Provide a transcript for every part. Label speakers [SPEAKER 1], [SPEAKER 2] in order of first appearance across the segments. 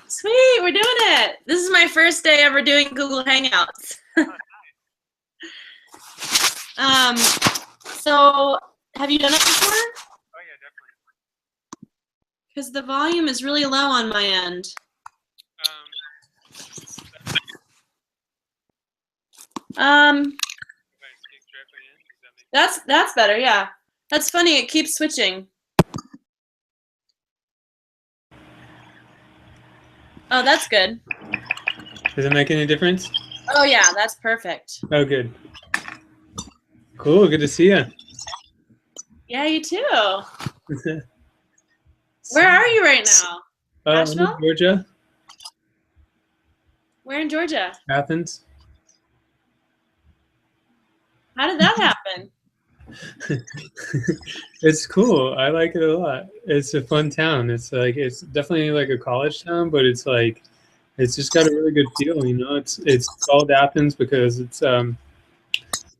[SPEAKER 1] Sweet, we're doing it. This is my first day ever doing Google Hangouts. So have you done it before?
[SPEAKER 2] Oh yeah, definitely.
[SPEAKER 1] Because the volume is really low on my end. That's better, yeah. That's funny, it keeps switching. Oh, that's good.
[SPEAKER 2] Does it make any difference?
[SPEAKER 1] Oh yeah, that's perfect.
[SPEAKER 2] Oh, good. Cool, good to see you.
[SPEAKER 1] Yeah, you too. Where are you right now? Nashville?
[SPEAKER 2] I'm in Georgia.
[SPEAKER 1] Where in Georgia?
[SPEAKER 2] Athens.
[SPEAKER 1] How did that happen?
[SPEAKER 2] It's cool. I like it a lot. It's a fun town. It's definitely like a college town, but it's just got a really good feel. You know, it's called Athens because it's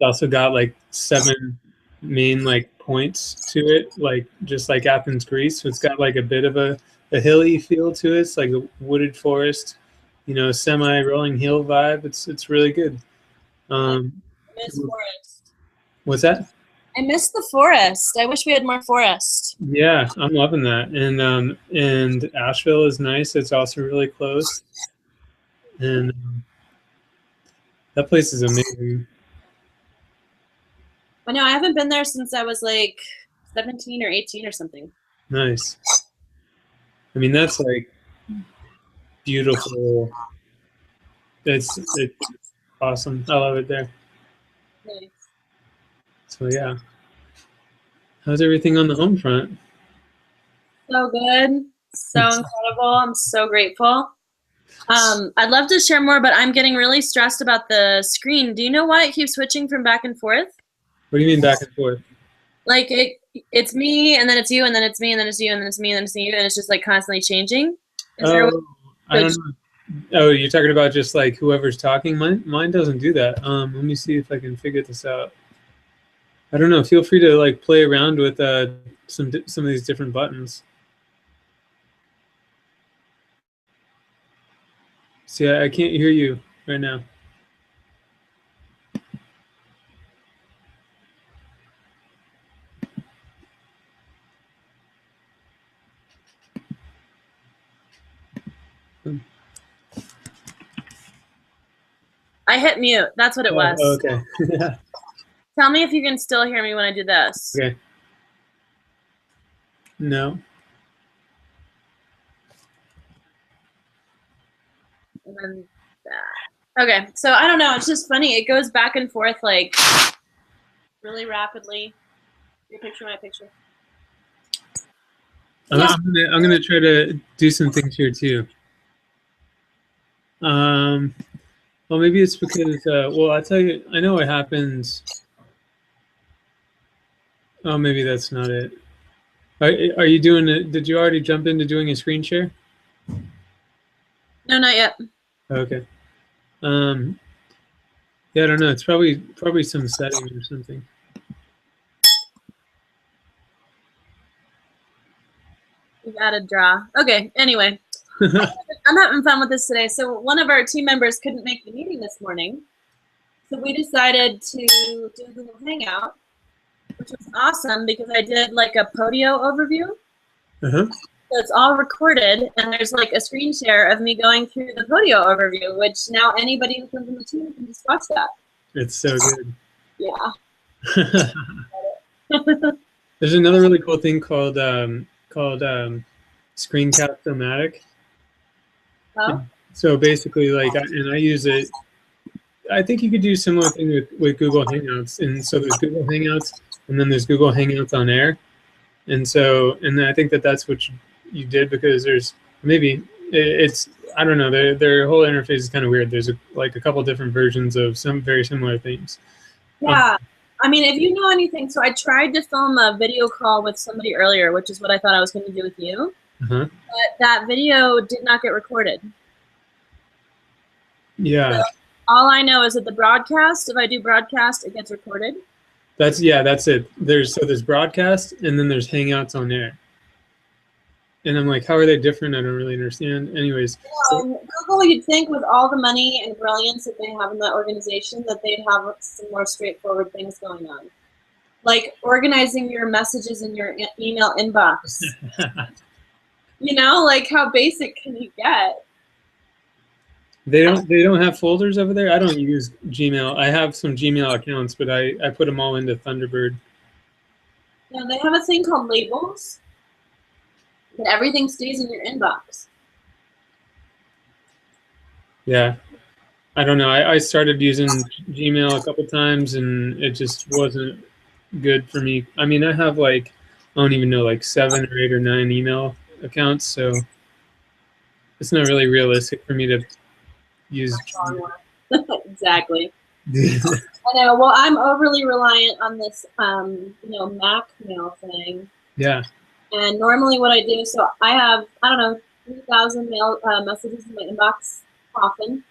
[SPEAKER 2] also got like 7 main like points to it, like just like Athens, Greece. So it's got like a bit of a hilly feel to it. It's like a wooded forest, you know, semi-rolling hill vibe. It's really good.
[SPEAKER 1] I miss forest.
[SPEAKER 2] What's that?
[SPEAKER 1] I miss the forest. I wish we had more forest.
[SPEAKER 2] Yeah, I'm loving that. And Asheville is nice. It's also really close. And that place is amazing.
[SPEAKER 1] I know, I haven't been there since I was like 17 or 18 or something.
[SPEAKER 2] Nice. I mean, that's like beautiful. It's awesome. I love it there.
[SPEAKER 1] Nice.
[SPEAKER 2] So yeah. How's everything on the home front?
[SPEAKER 1] So good. So incredible. I'm so grateful. I'd love to share more, but I'm getting really stressed about the screen. Do you know why it keeps switching from back and forth?
[SPEAKER 2] What do you mean back and forth?
[SPEAKER 1] Like it's me, and then it's you, and then it's me, and then it's you, and then it's me, and then it's you, and it's just like constantly changing.
[SPEAKER 2] I don't know. Oh, you're talking about just like whoever's talking? Mine doesn't do that. Let me see if I can figure this out. I don't know. Feel free to like play around with some of these different buttons. See, I can't hear you right now.
[SPEAKER 1] I hit mute. That's what it was.
[SPEAKER 2] Okay.
[SPEAKER 1] Tell me if you can still hear me when I do this.
[SPEAKER 2] Okay. No.
[SPEAKER 1] And then that. Okay, so I don't know. It's just funny. It goes back and forth like really rapidly. Your picture, my picture.
[SPEAKER 2] I'm gonna try to do some things here too. Well, maybe it's because well, I'll tell you. I know what happens. Oh, maybe that's not it. Are you doing it? Did you already jump into doing a screen share?
[SPEAKER 1] No, not yet.
[SPEAKER 2] Okay. Yeah, I don't know. It's probably some setting or something.
[SPEAKER 1] We've added draw. Okay, anyway. I'm having fun with this today. So one of our team members couldn't make the meeting this morning. So we decided to do a Google Hangout, which was awesome because I did like a Podio overview. So it's all recorded, and there's like a screen share of me going through the Podio overview, which now anybody who comes in the team can just watch that.
[SPEAKER 2] It's so good.
[SPEAKER 1] Yeah.
[SPEAKER 2] There's another really cool thing called Screencast-O-Matic.
[SPEAKER 1] Oh.
[SPEAKER 2] So basically, like, and I use it. I think you could do a similar thing with Google Hangouts. And so there's Google Hangouts, and then there's Google Hangouts on Air. And so, and I think that's what you did, because there's maybe it's, I don't know, their whole interface is kind of weird. There's like a couple different versions of some very similar things.
[SPEAKER 1] Yeah. I mean, if you know anything, so I tried to film a video call with somebody earlier, which is what I thought I was going to do with you. But that video did not get recorded.
[SPEAKER 2] Yeah.
[SPEAKER 1] So all I know is that the broadcast, if I do broadcast, it gets recorded. That's
[SPEAKER 2] it. There's broadcast, and then there's Hangouts on Air. and I'm like, how are they different? I don't really understand. Anyways, so
[SPEAKER 1] Google, you'd think with all the money and brilliance that they have in that organization that they'd have some more straightforward things going on. Like organizing your messages in your email inbox. You know, like how basic can you get?
[SPEAKER 2] they don't have folders over there. I don't use Gmail. I have some Gmail accounts, but I put them all into Thunderbird.
[SPEAKER 1] You know, they have a thing called labels that everything stays in your inbox.
[SPEAKER 2] Yeah, I don't know. I started using Gmail a couple times, and it just wasn't good for me. I mean, I have like, I don't even know, like 7 or 8 or 9 email accounts, so it's not really realistic for me to use
[SPEAKER 1] Exactly.
[SPEAKER 2] Gmail.
[SPEAKER 1] I know. Well, I'm overly reliant on this, Mac mail thing.
[SPEAKER 2] Yeah.
[SPEAKER 1] And normally, what I do, so I have, I don't know, 3,000 mail messages in my inbox often.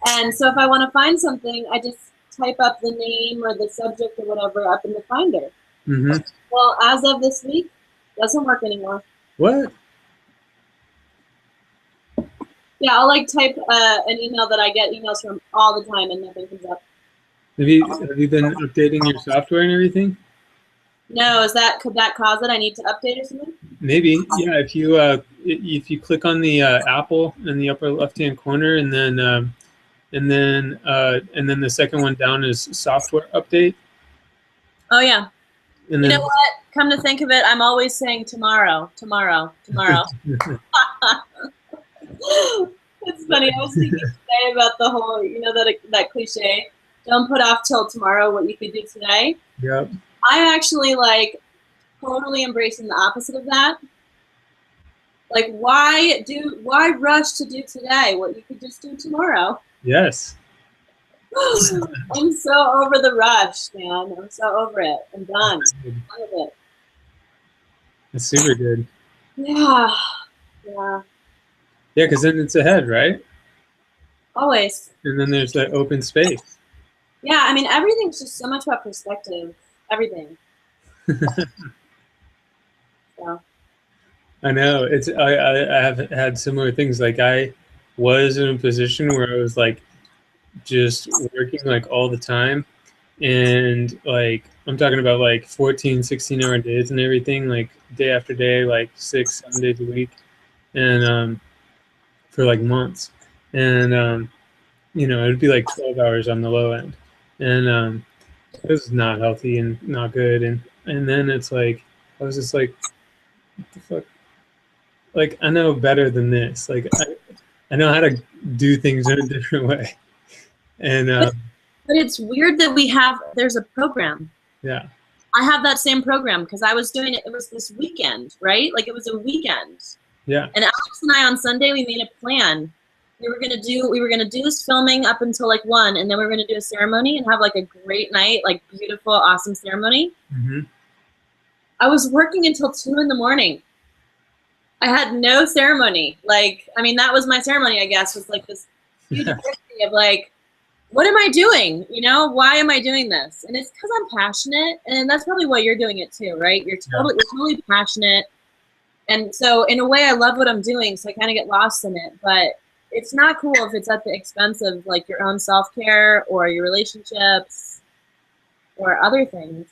[SPEAKER 1] And so if I want to find something, I just type up the name or the subject or whatever up in the Finder.
[SPEAKER 2] Mm-hmm.
[SPEAKER 1] Well, as of this week, doesn't work anymore.
[SPEAKER 2] What?
[SPEAKER 1] Yeah, I'll like type an email that I get emails from all the time and nothing comes up.
[SPEAKER 2] Have you been updating your software and everything?
[SPEAKER 1] No, could that cause it? I need to update or something?
[SPEAKER 2] Maybe. Yeah. If you click on the apple in the upper left hand corner, and then the second one down is software update.
[SPEAKER 1] Oh yeah.
[SPEAKER 2] And
[SPEAKER 1] You
[SPEAKER 2] then
[SPEAKER 1] know what? Come to think of it, I'm always saying tomorrow, tomorrow, tomorrow. It's funny. I was thinking today about the whole, that cliche, don't put off till tomorrow what you could do today.
[SPEAKER 2] Yep.
[SPEAKER 1] I actually like totally embracing the opposite of that. Like, why rush to do today what you could just do tomorrow?
[SPEAKER 2] Yes.
[SPEAKER 1] I'm so over the rush, man. I'm so over it. I'm done. Done with it.
[SPEAKER 2] That's super good.
[SPEAKER 1] Yeah. Yeah.
[SPEAKER 2] Yeah, because then it's ahead, right?
[SPEAKER 1] Always.
[SPEAKER 2] And then there's that open space.
[SPEAKER 1] Yeah, I mean, everything's just so much about perspective. Everything. So.
[SPEAKER 2] I know. I have had similar things. Like I was in a position where I was like just working like all the time, and like I'm talking about like 14, 16-hour days and everything, like day after day, like 6, 7 days a week, and for like months. And it'd be like 12 hours on the low end, and it was not healthy and not good. And then it's like I was just like, what the fuck? Like I know better than this. Like I know how to do things in a different way. And
[SPEAKER 1] But it's weird that there's a program.
[SPEAKER 2] yeah.
[SPEAKER 1] I have that same program because I was doing it. It was this weekend, right? Like it was a weekend.
[SPEAKER 2] Yeah.
[SPEAKER 1] And Alex and I on Sunday we made a plan. We were gonna do this filming up until like 1, and then we were gonna do a ceremony and have like a great night, like beautiful, awesome ceremony.
[SPEAKER 2] Mm-hmm.
[SPEAKER 1] I was working until 2 in the morning. I had no ceremony. Like, I mean, that was my ceremony, I guess, was like this huge of like, what am I doing? Why am I doing this? And it's because I'm passionate, and that's probably why you're doing it too, right? You're totally passionate. And so in a way, I love what I'm doing, so I kind of get lost in it. But it's not cool if it's at the expense of like your own self-care or your relationships or other things,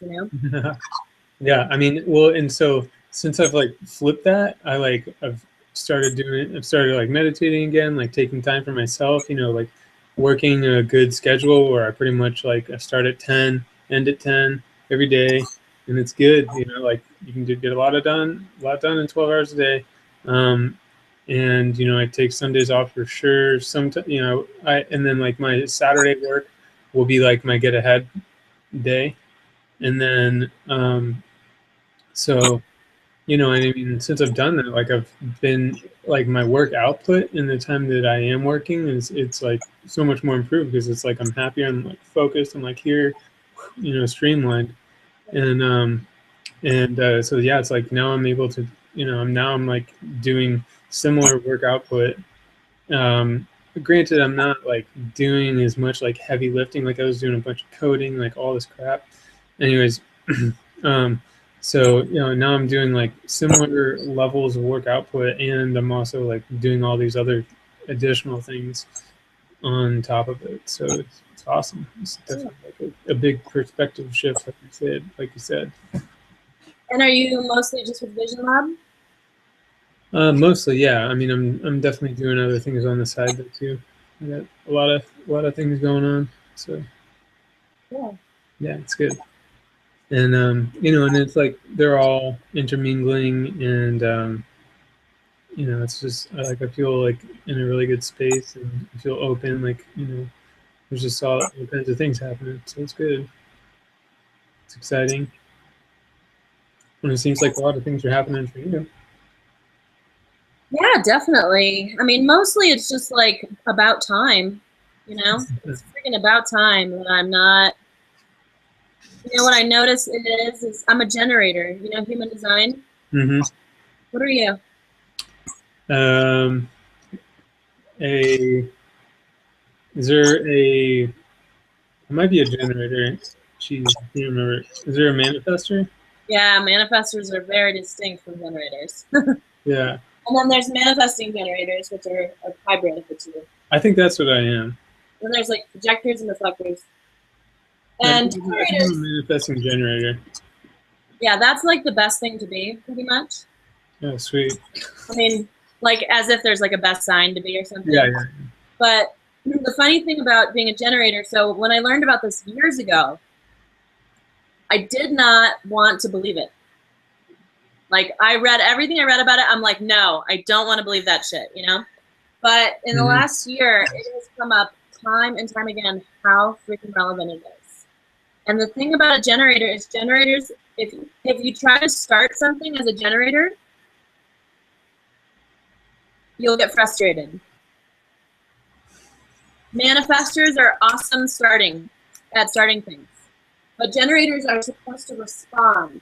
[SPEAKER 2] Yeah. I mean, well, and so since I've like flipped that, I've started like meditating again, like taking time for myself, like working a good schedule where I pretty much like I start at 10, end at 10 every day, and it's good. Like you can get a lot done in 12 hours a day. And I take Sundays off for sure. And then like my Saturday work will be like my get ahead day, and then so and I mean, since I've done that, like I've been like my work output in the time that I am working it's like so much more improved because it's like I'm happier, I'm like focused, I'm like here, streamlined, and so yeah, it's like now I'm able to, I'm like doing similar work output. Granted, I'm not like doing as much like heavy lifting, like I was doing a bunch of coding, like all this crap. Anyways, So, now I'm doing like similar levels of work output, and I'm also like doing all these other additional things on top of it. So it's awesome. It's definitely like a big perspective shift, like you said.
[SPEAKER 1] And are you mostly just with Vision Lab?
[SPEAKER 2] Mostly, yeah. I mean, I'm definitely doing other things on the side though too. I got a lot of things going on. So
[SPEAKER 1] Yeah.
[SPEAKER 2] yeah, it's good. And and it's like they're all intermingling, and it's just I feel like in a really good space, and I feel open. Like there's just all kinds of things happening. So it's good. It's exciting. And it seems like a lot of things are happening for you.
[SPEAKER 1] Yeah, definitely. I mean, mostly it's just like about time, It's freaking about time that I'm not. What I notice it is I'm a generator. Human design.
[SPEAKER 2] Mm-hmm.
[SPEAKER 1] What are you?
[SPEAKER 2] Um, a is there a it might be a generator. Jeez, I can't remember. Is there a manifester?
[SPEAKER 1] Yeah, manifestors are very distinct from generators.
[SPEAKER 2] Yeah.
[SPEAKER 1] And then there's manifesting generators, which are a hybrid of the two.
[SPEAKER 2] I think that's what I am.
[SPEAKER 1] Then there's like projectors and reflectors.
[SPEAKER 2] I
[SPEAKER 1] And
[SPEAKER 2] think I'm a
[SPEAKER 1] generators,
[SPEAKER 2] manifesting generator.
[SPEAKER 1] yeah, that's like the best thing to be, pretty much.
[SPEAKER 2] Oh, sweet.
[SPEAKER 1] I mean, like as if there's like a best sign to be or something.
[SPEAKER 2] Yeah, yeah.
[SPEAKER 1] But the funny thing about being a generator, so when I learned about this years ago, I did not want to believe it. Like I read everything I read about it. I'm like, no, I don't want to believe that shit, But in the last year, it has come up time and time again how freaking relevant it is. And the thing about a generator is generators, if you try to start something as a generator, you'll get frustrated. Manifestors are awesome at starting things. But generators are supposed to respond.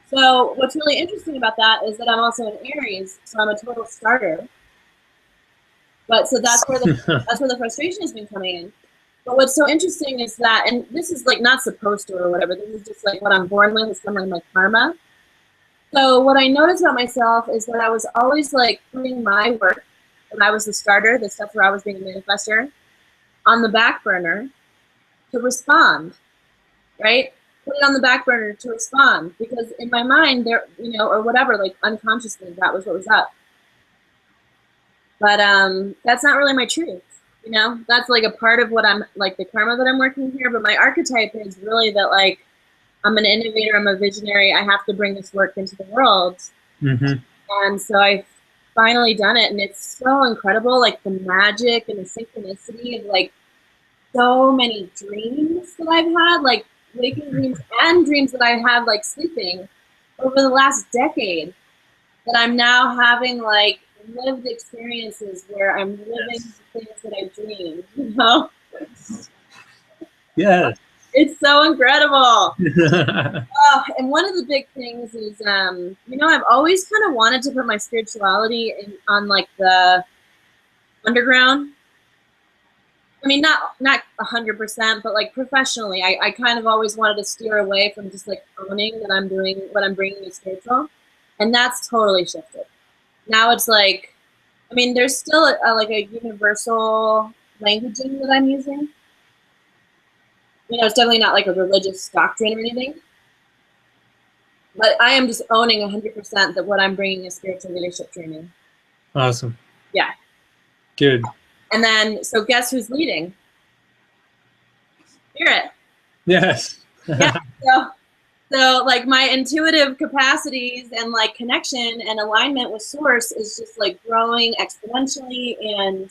[SPEAKER 1] So what's really interesting about that is that I'm also an Aries, so I'm a total starter. But so that's where the frustration has been coming in. But what's so interesting is that, and this is like not supposed to or whatever, this is just like what I'm born with, it's kind of like my karma. So what I noticed about myself is that I was always like putting my work, when I was the starter, the stuff where I was being a manifestor, on the back burner to respond, right? Put it on the back burner to respond, because in my mind there, or whatever, like unconsciously, that was what was up. But that's not really my truth. That's like a part of what I'm like, the karma that I'm working here. But my archetype is really that like I'm an innovator, I'm a visionary, I have to bring this work into the world. And so I've finally done it, and it's so incredible, like the magic and the synchronicity of like so many dreams that I've had, like waking dreams and dreams that I had like sleeping over the last decade, that I'm now having like lived experiences where I'm living the things that I dreamed,
[SPEAKER 2] Yeah.
[SPEAKER 1] It's so incredible. And one of the big things is, I've always kind of wanted to put my spirituality on like the underground. I mean, not 100%, but like professionally, I kind of always wanted to steer away from just like owning that I'm doing what I'm bringing is spiritual, and that's totally shifted. Now it's like, I mean, there's still like a universal languaging that I'm using. It's definitely not like a religious doctrine or anything, but I am just owning 100% that what I'm bringing is spiritual leadership training.
[SPEAKER 2] Awesome.
[SPEAKER 1] Yeah.
[SPEAKER 2] Good.
[SPEAKER 1] And then, so guess who's leading? Spirit.
[SPEAKER 2] Yes.
[SPEAKER 1] Yeah. So like my intuitive capacities and like connection and alignment with source is just like growing exponentially. And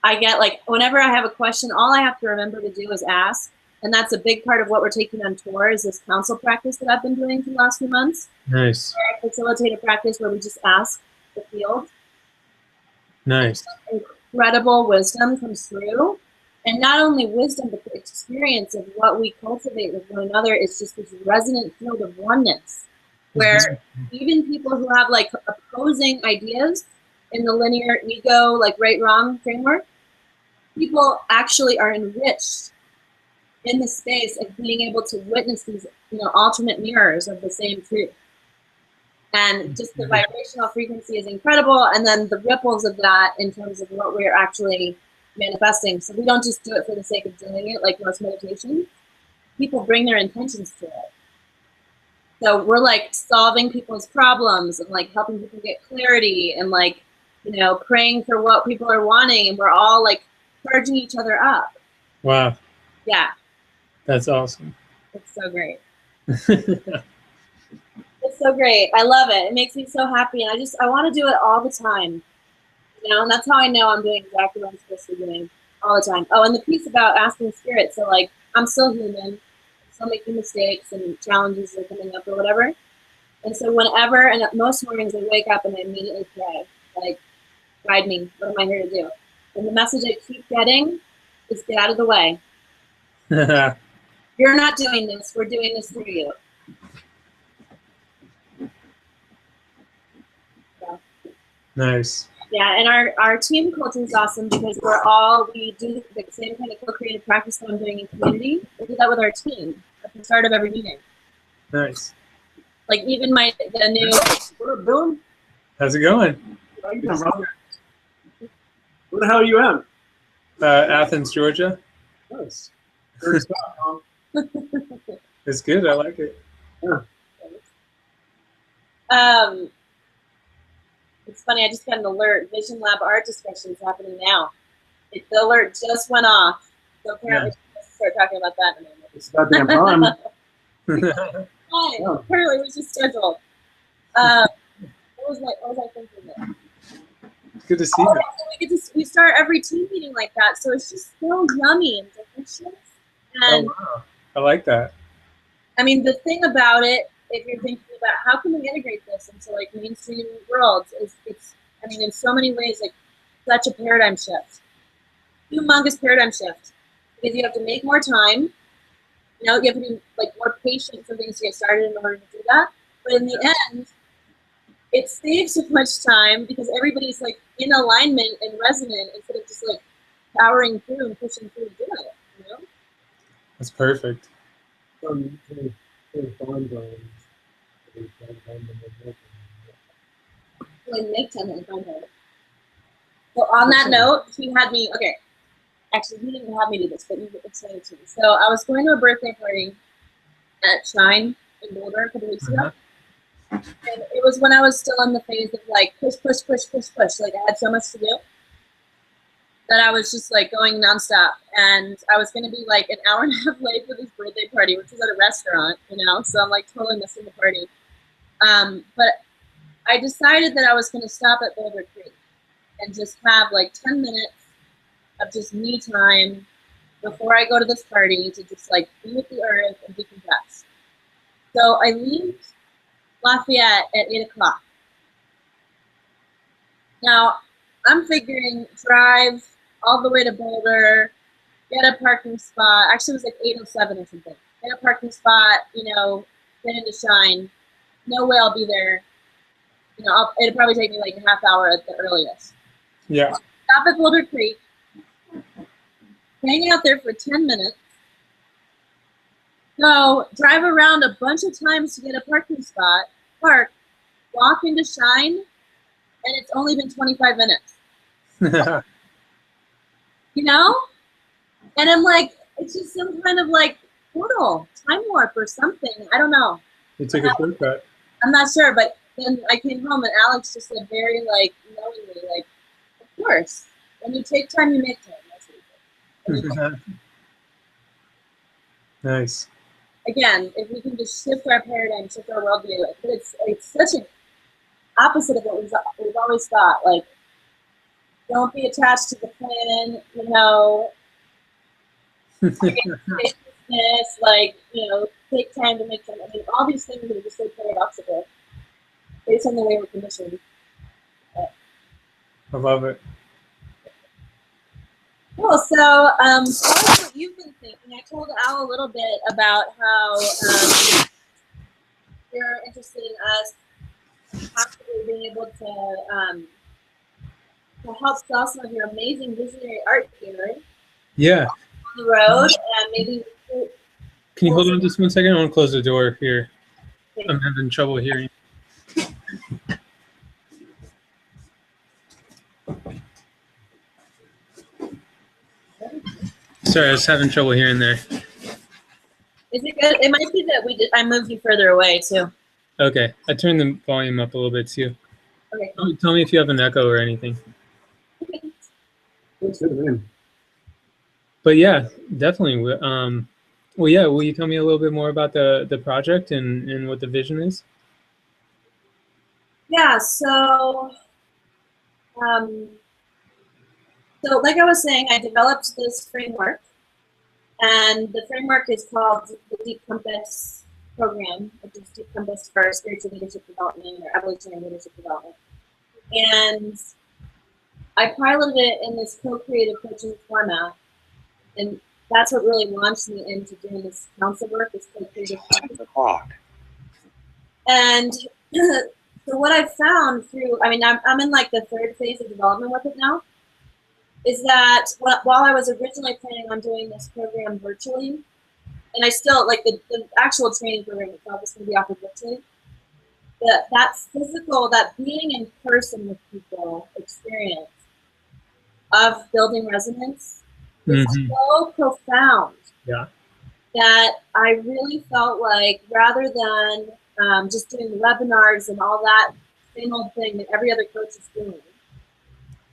[SPEAKER 1] I get like, whenever I have a question, all I have to remember to do is ask. And that's a big part of what we're taking on tour, is this council practice that I've been doing for the last few months.
[SPEAKER 2] Nice.
[SPEAKER 1] I facilitate a practice where we just ask the field.
[SPEAKER 2] Nice.
[SPEAKER 1] Incredible wisdom comes through. And not only wisdom, but the experience of what we cultivate with one another is just this resonant field of oneness, where even people who have like opposing ideas in the linear ego, like right, wrong framework, people actually are enriched in the space of being able to witness these, alternate mirrors of the same truth. And just the vibrational frequency is incredible. And then the ripples of that in terms of what we're actually manifesting. So we don't just do it for the sake of doing it, like most meditations. People bring their intentions to it. So we're like solving people's problems and like helping people get clarity and like, praying for what people are wanting. And we're all like charging each other up.
[SPEAKER 2] Wow.
[SPEAKER 1] Yeah.
[SPEAKER 2] That's awesome.
[SPEAKER 1] It's so great. It's so great. I love it. It makes me so happy. And I want to do it all the time. And that's how I know I'm doing exactly what I'm supposed to be doing all the time. Oh, and the piece about asking spirit. So like, I'm still human. I'm still making mistakes and challenges are coming up or whatever. And so whenever, and most mornings I wake up and I immediately pray, like, guide me. What am I here to do? And the message I keep getting is get out of the way. You're not doing this. We're doing this through you. So.
[SPEAKER 2] Nice.
[SPEAKER 1] Yeah, and our team culture is awesome because we do the same kind of co-creative practice that I'm doing in community. We do that with our team at the start of every meeting.
[SPEAKER 2] Nice.
[SPEAKER 1] Like even the new.
[SPEAKER 3] What up, Dylan?
[SPEAKER 2] How's it going?
[SPEAKER 3] How you doing, brother? Where the hell are you at?
[SPEAKER 2] Athens, Georgia.
[SPEAKER 3] Nice. Great stuff, Tom.
[SPEAKER 2] It's good. I like it.
[SPEAKER 3] Yeah.
[SPEAKER 1] It's funny. I just got an alert. Vision Lab art discussion is happening now. The alert just went off. So apparently, we'll start talking about that in a minute.
[SPEAKER 3] It's about damn time.
[SPEAKER 1] Yeah. Apparently, it was just scheduled. What was I thinking there?
[SPEAKER 2] Good to see you.
[SPEAKER 1] We start every team meeting like that, so it's just so yummy and delicious. And
[SPEAKER 2] wow. I like that.
[SPEAKER 1] I mean, the thing about it, if you're thinking about how can we integrate this into like mainstream worlds, it's in so many ways like such a paradigm shift, humongous paradigm shift, because you have to make more time. You have to be like more patient for things to get started in order to do that. But in the end, it saves so much time because everybody's like in alignment and resonant instead of just like powering through and pushing through and doing it.
[SPEAKER 2] That's perfect.
[SPEAKER 1] Make 10 and find out. So on that note, he had me. Okay, actually, he didn't have me do this, but you explained it to me. So I was going to a birthday party at Shine in Boulder a couple weeks ago. And it was when I was still in the phase of like push. Like I had so much to do that I was just like going nonstop. And I was going to be like an hour and a half late for this birthday party, which was at a restaurant, So I'm like totally missing the party. But I decided that I was going to stop at Boulder Creek and just have like 10 minutes of just me time before I go to this party to just like be with the earth and decompress. So I leave Lafayette at 8 o'clock. Now, I'm figuring drive all the way to Boulder, get a parking spot. Actually, it was like 8:07 or something. Get a parking spot, get into Shine. No way I'll be there. It'll probably take me like a half hour at the earliest.
[SPEAKER 2] Yeah.
[SPEAKER 1] Stop at Boulder Creek, hang out there for 10 minutes, go drive around a bunch of times to get a parking spot, park, walk into Shine, and it's only been 25 minutes. And I'm like, it's just some kind of like portal, time warp or something. I don't know.
[SPEAKER 2] You took a shortcut.
[SPEAKER 1] I'm not sure, but then I came home and Alex just said very like knowingly, like, of course, when you take time, you make time. That's what he said.
[SPEAKER 2] Nice.
[SPEAKER 1] Again, if we can just shift our paradigm, shift our worldview, but it's such an opposite of what we've always thought. Like, don't be attached to the plan, like, take time to make time. I mean, all these things are just so paradoxical based on the way we're conditioned.
[SPEAKER 2] I love it.
[SPEAKER 1] Cool. So, tell us what you've been thinking. I told Al a little bit about how you're interested in us possibly being able to help sell some of your amazing visionary art here.
[SPEAKER 2] Yeah.
[SPEAKER 1] On the road, and maybe
[SPEAKER 2] Can you hold on just 1 second? I want to close the door here. I'm having trouble hearing. Sorry, I was having trouble hearing there.
[SPEAKER 1] Is it good? It might be that I moved you further away too.
[SPEAKER 2] Okay, I turned the volume up a little bit too.
[SPEAKER 1] Okay.
[SPEAKER 2] Tell me if you have an echo or anything.
[SPEAKER 1] Okay.
[SPEAKER 2] But yeah, definitely. Well, yeah. Will you tell me a little bit more about the project and what the vision is?
[SPEAKER 1] Yeah. So like I was saying, I developed this framework, and the framework is called the Deep Compass program, which is Deep Compass for Spiritual Leadership Development or Evolutionary Leadership Development. And I piloted it in this co-creative coaching format, and that's what really launched me into doing this council work, this co-creative. And so what I've found through, I mean, I'm in like the third phase of development with it now, is that while I was originally planning on doing this program virtually, and I still, like the actual training program itself is going to be offered virtually, that physical, that being in person with people experience of building resonance is so profound.
[SPEAKER 2] Yeah.
[SPEAKER 1] That I really felt like rather than just doing webinars and all that same old thing that every other coach is doing,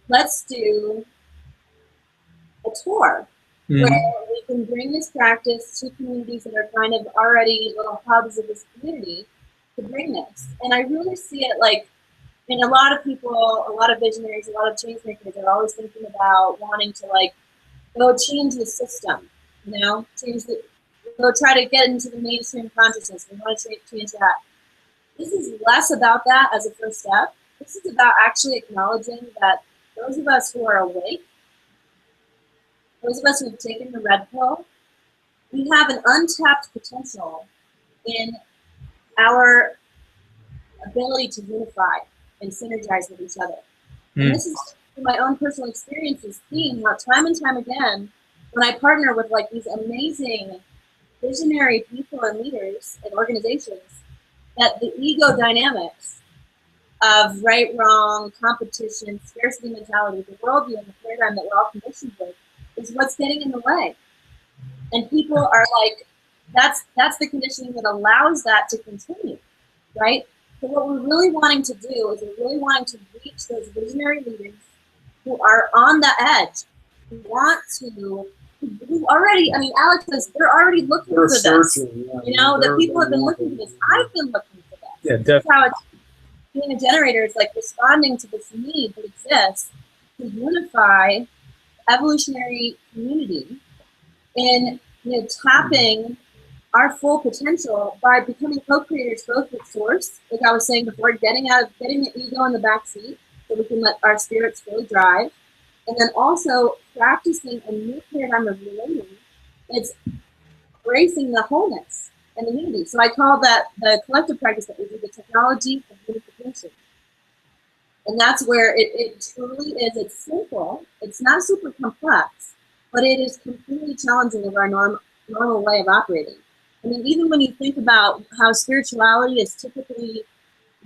[SPEAKER 1] let's do a tour where we can bring this practice to communities that are kind of already little hubs of this community to bring this. And I really see it like, I mean, a lot of people, a lot of visionaries, a lot of change makers are always thinking about wanting to like go change the system, you know, go try to get into the mainstream consciousness. We want to change that. This is less about that as a first step. This is about actually acknowledging that those of us who are awake, those of us who have taken the red pill, we have an untapped potential in our ability to unify and synergize with each other. And this is my own personal experiences, seeing how time and time again, when I partner with like these amazing visionary people and leaders and organizations, that the ego dynamics of right, wrong, competition, scarcity mentality, the worldview and the paradigm that we're all conditioned with is what's getting in the way. And people are like, that's the conditioning that allows that to continue, right? So what we're really wanting to do is we're really wanting to reach those visionary leaders who are on the edge, who want to, who already, I mean, Alex says they're already looking for this. Yeah. You know, the people have been looking for this. I've been looking for this.
[SPEAKER 2] Yeah, definitely.
[SPEAKER 1] That's how it's, being a generator is like responding to this need that exists to unify evolutionary community in, you know, tapping our full potential by becoming co-creators both with source, like I was saying before, getting the ego in the back seat so we can let our spirits fully drive, and then also practicing a new paradigm of relating. It's embracing the wholeness and the unity. So I call that the collective practice that we do, the technology of unification. And that's where it truly is. It's simple. It's not super complex, but it is completely challenging of our normal way of operating. I mean, even when you think about how spirituality is typically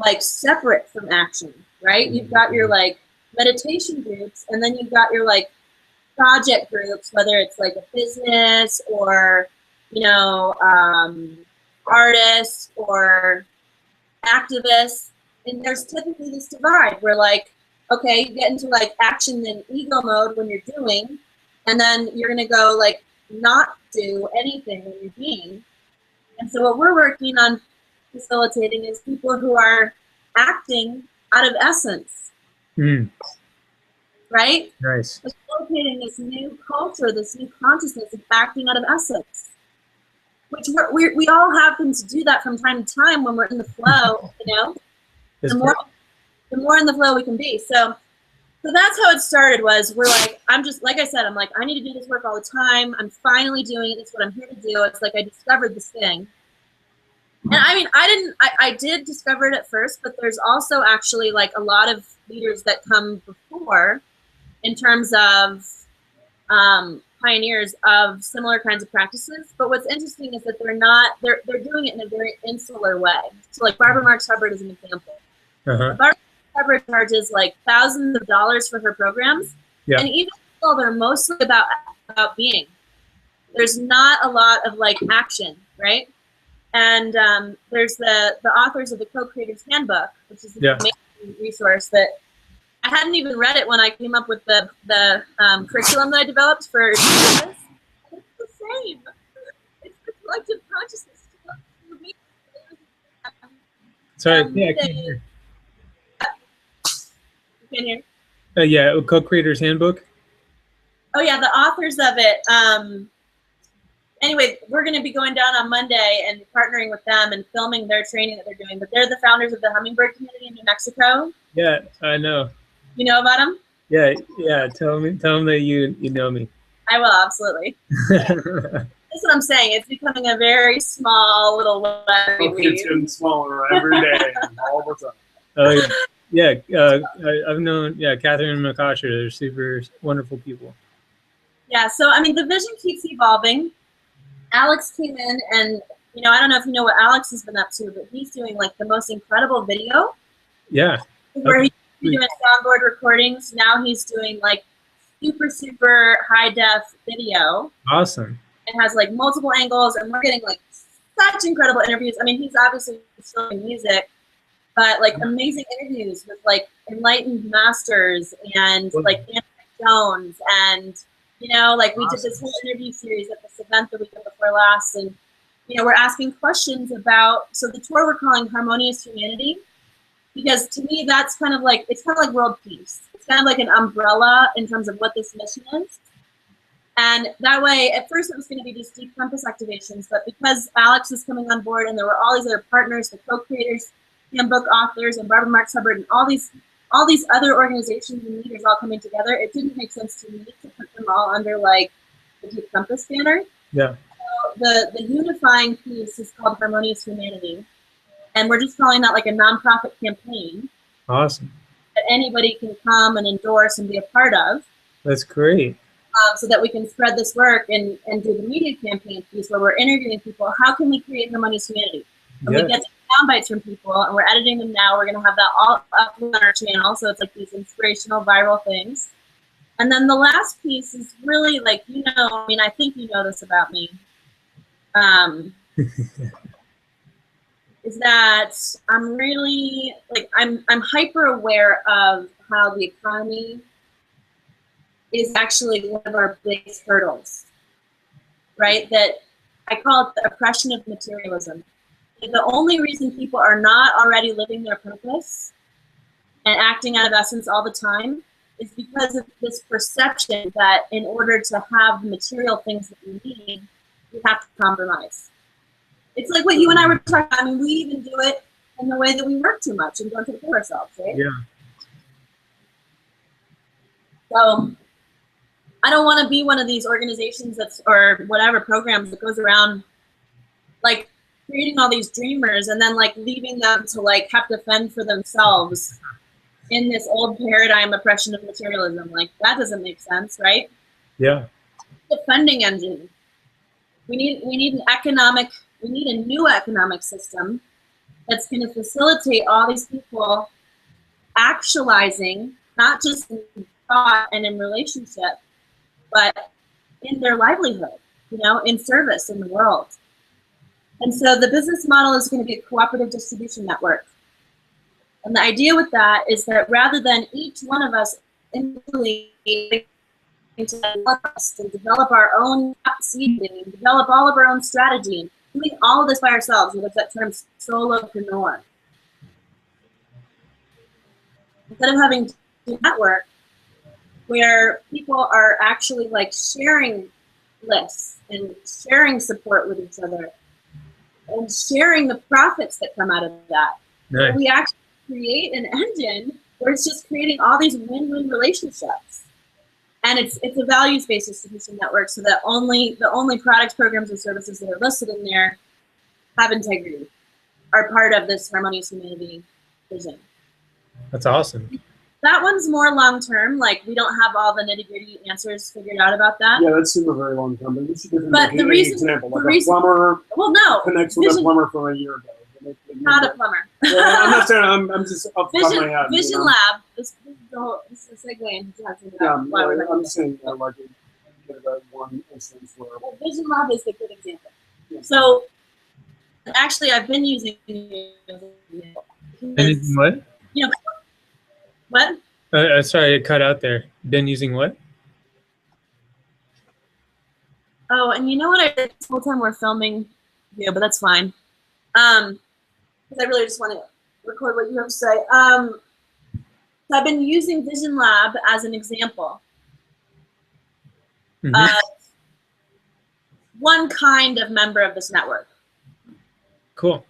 [SPEAKER 1] like separate from action, right? You've got your like meditation groups, and then you've got your like project groups, whether it's like a business or, you know, artists or activists. And there's typically this divide where like, okay, you get into like action and ego mode when you're doing, and then you're gonna go like not do anything when you're being. And so what we're working on facilitating is people who are acting out of essence. Right?
[SPEAKER 2] Nice.
[SPEAKER 1] Facilitating this new culture, this new consciousness of acting out of essence. Which we all happen to do that from time to time when we're in the flow, you know? The more in the flow we can be. So that's how it started. Was we're like, I'm just, like I said, I'm like, I need to do this work all the time. I'm finally doing it. It's what I'm here to do. It's like I discovered this thing. And I mean, I did discover it at first, but there's also actually like a lot of leaders that come before in terms of pioneers of similar kinds of practices. But what's interesting is that they're doing it in a very insular way. So like Barbara Marx Hubbard is an example.
[SPEAKER 2] Uh-huh.
[SPEAKER 1] Barbara Hubbard charges like thousands of dollars for her programs.
[SPEAKER 2] Yeah.
[SPEAKER 1] And even still, they're mostly about being. There's not a lot of like action, right? And there's the authors of the Co-Creators Handbook, which is an amazing resource that I hadn't even read it when I came up with the curriculum that I developed for this. It's the same. It's the collective consciousness.
[SPEAKER 2] Sorry, yeah, I can't hear.
[SPEAKER 1] You can hear?
[SPEAKER 2] Yeah, Co-Creators Handbook.
[SPEAKER 1] Oh yeah, the authors of it. Anyway, we're going to be going down on Monday and partnering with them and filming their training that they're doing. But they're the founders of the hummingbird community in New Mexico.
[SPEAKER 2] Yeah, I know.
[SPEAKER 1] You know about them?
[SPEAKER 2] Yeah. Tell them that you know me.
[SPEAKER 1] I will, absolutely. That's what I'm saying. It's becoming a very small little web.
[SPEAKER 3] It's getting smaller every day, all the time.
[SPEAKER 2] Oh yeah, I've known Catherine and Makasha. They're super wonderful people.
[SPEAKER 1] Yeah. So I mean, the vision keeps evolving. Alex came in, and I don't know if you know what Alex has been up to, but he's doing like the most incredible video.
[SPEAKER 2] Yeah.
[SPEAKER 1] Where he's doing soundboard recordings. Now he's doing like super high def video.
[SPEAKER 2] Awesome.
[SPEAKER 1] It has like multiple angles, and we're getting like such incredible interviews. I mean, he's obviously still in music, but like amazing interviews with like enlightened masters and like Anthony Jones, and like we did this whole interview series at this event the weekend before last, and we're asking questions about, so the tour we're calling Harmonious Humanity, because to me that's kind of like, it's kind of like world peace. It's kind of like an umbrella in terms of what this mission is. And that way, at first it was going to be just deep compass activations, but because Alex is coming on board and there were all these other partners, the Co-Creators Handbook authors and Barbara Marx Hubbard and all these other organizations and leaders all coming together, it didn't make sense to me to put them all under like the Deep Compass banner.
[SPEAKER 2] Yeah.
[SPEAKER 1] So the unifying piece is called Harmonious Humanity, and we're just calling that like a nonprofit campaign.
[SPEAKER 2] Awesome.
[SPEAKER 1] That anybody can come and endorse and be a part of.
[SPEAKER 2] That's great.
[SPEAKER 1] So that we can spread this work and do the media campaign piece where we're interviewing people. How can we create Harmonious Humanity? And we get sound bites from people, and we're editing them now. We're going to have that all up on our channel, so it's like these inspirational viral things. And then the last piece is really like, I mean, I think you know this about me, is that I'm really, like, I'm hyper aware of how the economy is actually one of our biggest hurdles, right? That I call it the oppression of materialism. The only reason people are not already living their purpose and acting out of essence all the time is because of this perception that in order to have the material things that we need, we have to compromise. It's like what you and I were talking about. I mean, we even do it in the way that we work too much and don't take care of ourselves, right?
[SPEAKER 2] Yeah.
[SPEAKER 1] So I don't want to be one of these organizations or whatever programs that goes around like creating all these dreamers and then like leaving them to like have to fend for themselves in this old paradigm oppression of materialism. Like that doesn't make sense, right?
[SPEAKER 2] Yeah.
[SPEAKER 1] The funding engine. We need a new economic system that's going to facilitate all these people actualizing, not just in thought and in relationship, but in their livelihood, in service in the world. And so the business model is going to be a cooperative distribution network. And the idea with that is that rather than each one of us individually to develop our own seeding and develop all of our own strategy and doing all of this by ourselves, what's that term, solopreneur. Instead of having a network where people are actually like sharing lists and sharing support with each other and sharing the profits that come out of that.
[SPEAKER 2] Nice.
[SPEAKER 1] We actually create an engine where it's just creating all these win-win relationships. And it's a values-based distribution network, so that the only products, programs, and services that are listed in there have integrity, are part of this Harmonious Humanity vision.
[SPEAKER 2] That's awesome.
[SPEAKER 1] that one's more long-term. Like, we don't have all the nitty-gritty answers figured out about that.
[SPEAKER 3] Yeah, that's super very long term. But this is different.
[SPEAKER 1] But
[SPEAKER 3] Like
[SPEAKER 1] the
[SPEAKER 3] any
[SPEAKER 1] reason,
[SPEAKER 3] example, like
[SPEAKER 1] the reason,
[SPEAKER 3] a plumber
[SPEAKER 1] well, no,
[SPEAKER 3] connects with a plumber from a year ago.
[SPEAKER 1] not a plumber.
[SPEAKER 3] Yeah, I'm not saying. I'm just off the top of my head.
[SPEAKER 1] Vision Lab. This is a segue into talking about why we're
[SPEAKER 3] I'm saying like one instance where.
[SPEAKER 1] Well, Vision Lab is a good example.
[SPEAKER 3] Yeah.
[SPEAKER 1] So, actually, I've been using.
[SPEAKER 2] What?
[SPEAKER 1] You know, what?
[SPEAKER 2] Sorry, it cut out there. Been using what?
[SPEAKER 1] Oh, and you know what I did this whole time we're filming? Yeah, but that's fine. Because I really just want to record what you have to say. So I've been using Vision Lab as an example. One kind of member of this network.
[SPEAKER 2] Cool.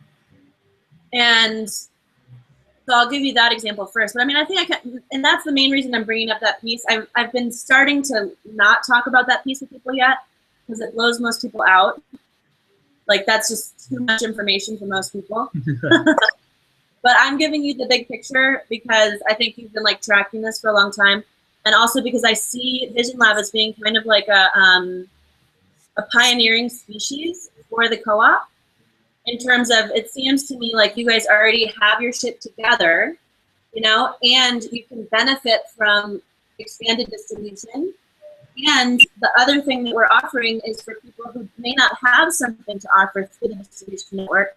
[SPEAKER 1] And so I'll give you that example first. But I mean, I think I can, and that's the main reason I'm bringing up that piece. I've been starting to not talk about that piece with people yet because it blows most people out. Like, that's just too much information for most people. But I'm giving you the big picture because I think you've been like tracking this for a long time. And also because I see Vision Lab as being kind of like a pioneering species for the co-op in terms of, it seems to me like you guys already have your shit together, you know, and you can benefit from expanded distribution. And the other thing that we're offering is for people who may not have something to offer through the distribution network,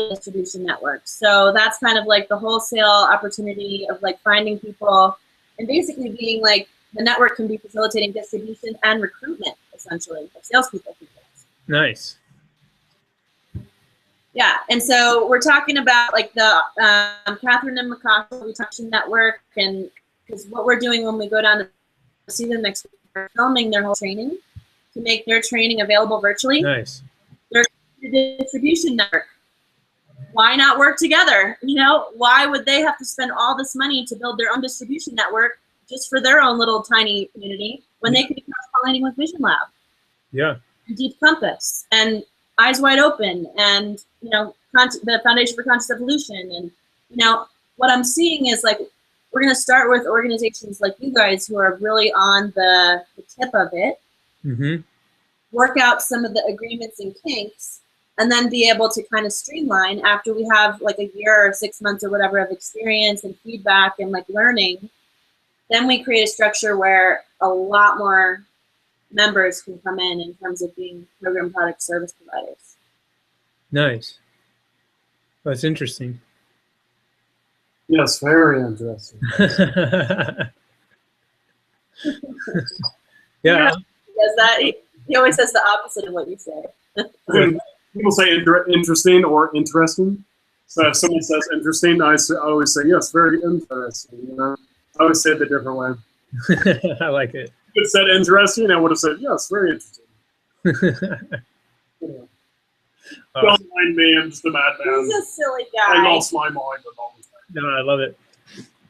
[SPEAKER 1] distribution network. So that's kind of like the wholesale opportunity of like finding people and basically being like, the network can be facilitating distribution and recruitment, essentially, of salespeople.
[SPEAKER 2] Nice.
[SPEAKER 1] Yeah, and so we're talking about like the Catherine and McCaw Retention Network, and because what we're doing when we go down to see them next week, we're filming their whole training to make their training available virtually.
[SPEAKER 2] Nice.
[SPEAKER 1] Their distribution network. Why not work together? You know, why would they have to spend all this money to build their own distribution network just for their own little tiny community when they could be cross-pollinating with Vision Lab?
[SPEAKER 2] Yeah.
[SPEAKER 1] Deep Compass and Eyes Wide Open and, you know, the Foundation for Conscious Evolution. And, you know, what I'm seeing is like, we're going to start with organizations like you guys who are really on the tip of it, work out some of the agreements and kinks, and then be able to kind of streamline after we have like a year or 6 months or whatever of experience and feedback and like learning. Then we create a structure where a lot more members can come in terms of being program product service providers.
[SPEAKER 2] Nice. That's interesting.
[SPEAKER 3] Yes, very interesting.
[SPEAKER 2] Yeah.
[SPEAKER 1] Does that? He always says the opposite of what you say.
[SPEAKER 3] When people say interesting or interesting, so if someone says interesting, I always say yes, very interesting. You know, I always say it a different way.
[SPEAKER 2] I like it.
[SPEAKER 3] If it said interesting, I would have said yes, very interesting. Yeah. Don't mind me, I'm just a madman.
[SPEAKER 1] He's a silly guy.
[SPEAKER 3] I lost my mind with all this.
[SPEAKER 2] No, I love it.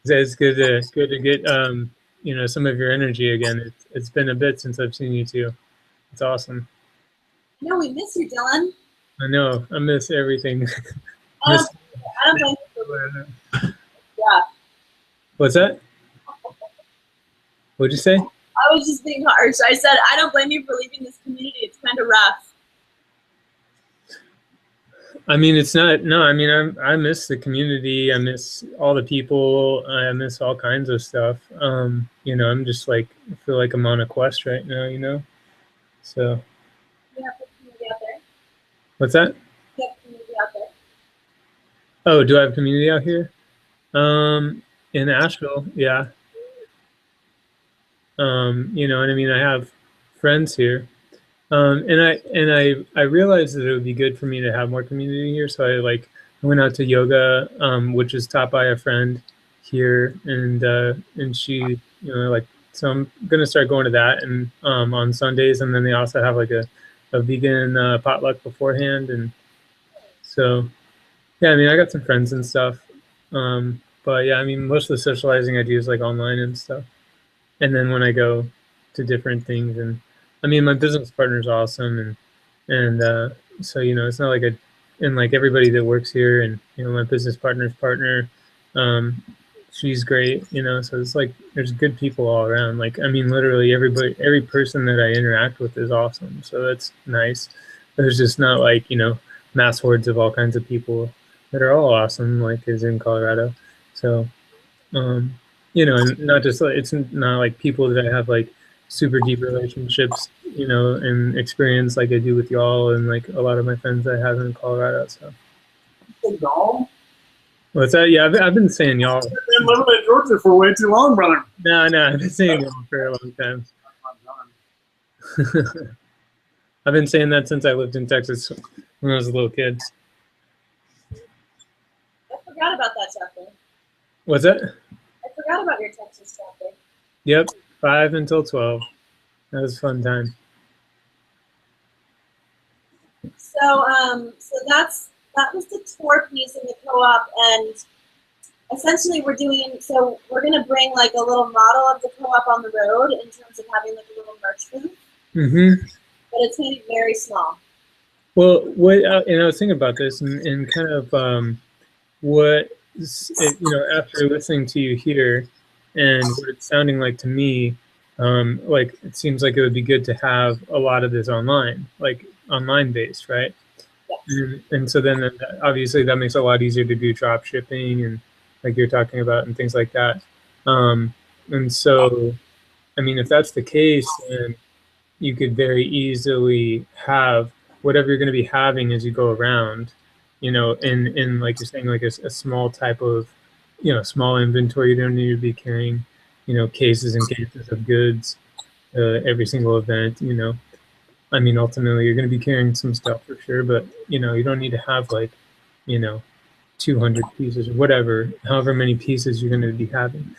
[SPEAKER 2] It's good to get you know, some of your energy again. It's been a bit since I've seen you two. It's awesome.
[SPEAKER 1] No, we miss you, Dylan.
[SPEAKER 2] I know. I miss everything.
[SPEAKER 1] I don't blame you. Yeah.
[SPEAKER 2] What's that? What'd you say?
[SPEAKER 1] I was just being harsh. I said, I don't blame you for leaving this community. It's kind of rough.
[SPEAKER 2] I mean, it's not, no, I mean, I miss the community. I miss all the people. I miss all kinds of stuff. You know, I'm just like, I feel like I'm on a quest right now, you know? So.
[SPEAKER 1] You have the community out there?
[SPEAKER 2] What's that?
[SPEAKER 1] You have community out there?
[SPEAKER 2] Oh, do I have community out here? In Asheville, yeah. You know what I mean? I have friends here. And I realized that it would be good for me to have more community here. So I went out to yoga, which is taught by a friend here, and she, you know, like, so I'm gonna start going to that and on Sundays, and then they also have like a vegan potluck beforehand, and so yeah, I mean, I got some friends and stuff, but yeah, I mean, most of the socializing I do is like online and stuff, and then when I go to different things, and I mean, my business partner is awesome, and so, you know, it's not like and like everybody that works here, and my business partner's partner, um, she's great, so it's like there's good people all around. Like, I mean, literally every person that I interact with is awesome, so that's nice. There's just not like mass hordes of all kinds of people that are all awesome, like is in Colorado. So and not just like, it's not like people that I have like super deep relationships, and experience like I do with y'all and like a lot of my friends I have in Colorado. So
[SPEAKER 3] Y'all?
[SPEAKER 2] what's that? Yeah, I've been saying y'all.
[SPEAKER 3] You've been living in Georgia for way too long, brother.
[SPEAKER 2] No, I've been saying y'all for a long time. I've been saying that since I lived in Texas when I was a little kid.
[SPEAKER 1] I forgot about that chapter.
[SPEAKER 2] What's that?
[SPEAKER 1] I forgot about your Texas chapter.
[SPEAKER 2] Yep, 5 until 12. That was a fun time.
[SPEAKER 1] So, so that was the tour piece in the co-op, and essentially we're going to bring like a little model of the co-op on the road in terms of having like a little merch booth.
[SPEAKER 2] Mm-hmm.
[SPEAKER 1] But it's going to be very small.
[SPEAKER 2] Well, and I was thinking about this and kind of after listening to you here and what it's sounding like to me, like it seems like it would be good to have a lot of this online, like online based, right?
[SPEAKER 1] Yes.
[SPEAKER 2] And so then obviously that makes it a lot easier to do drop shipping and like you're talking about and things like that. And so, I mean, if that's the case, then you could very easily have whatever you're going to be having as you go around, in like you're saying, like a small type of, small inventory. You don't need to be carrying, cases and cases of goods every single event. I mean, ultimately you're going to be carrying some stuff for sure, but you don't need to have like, 200 pieces or whatever, however many pieces you're going to be having.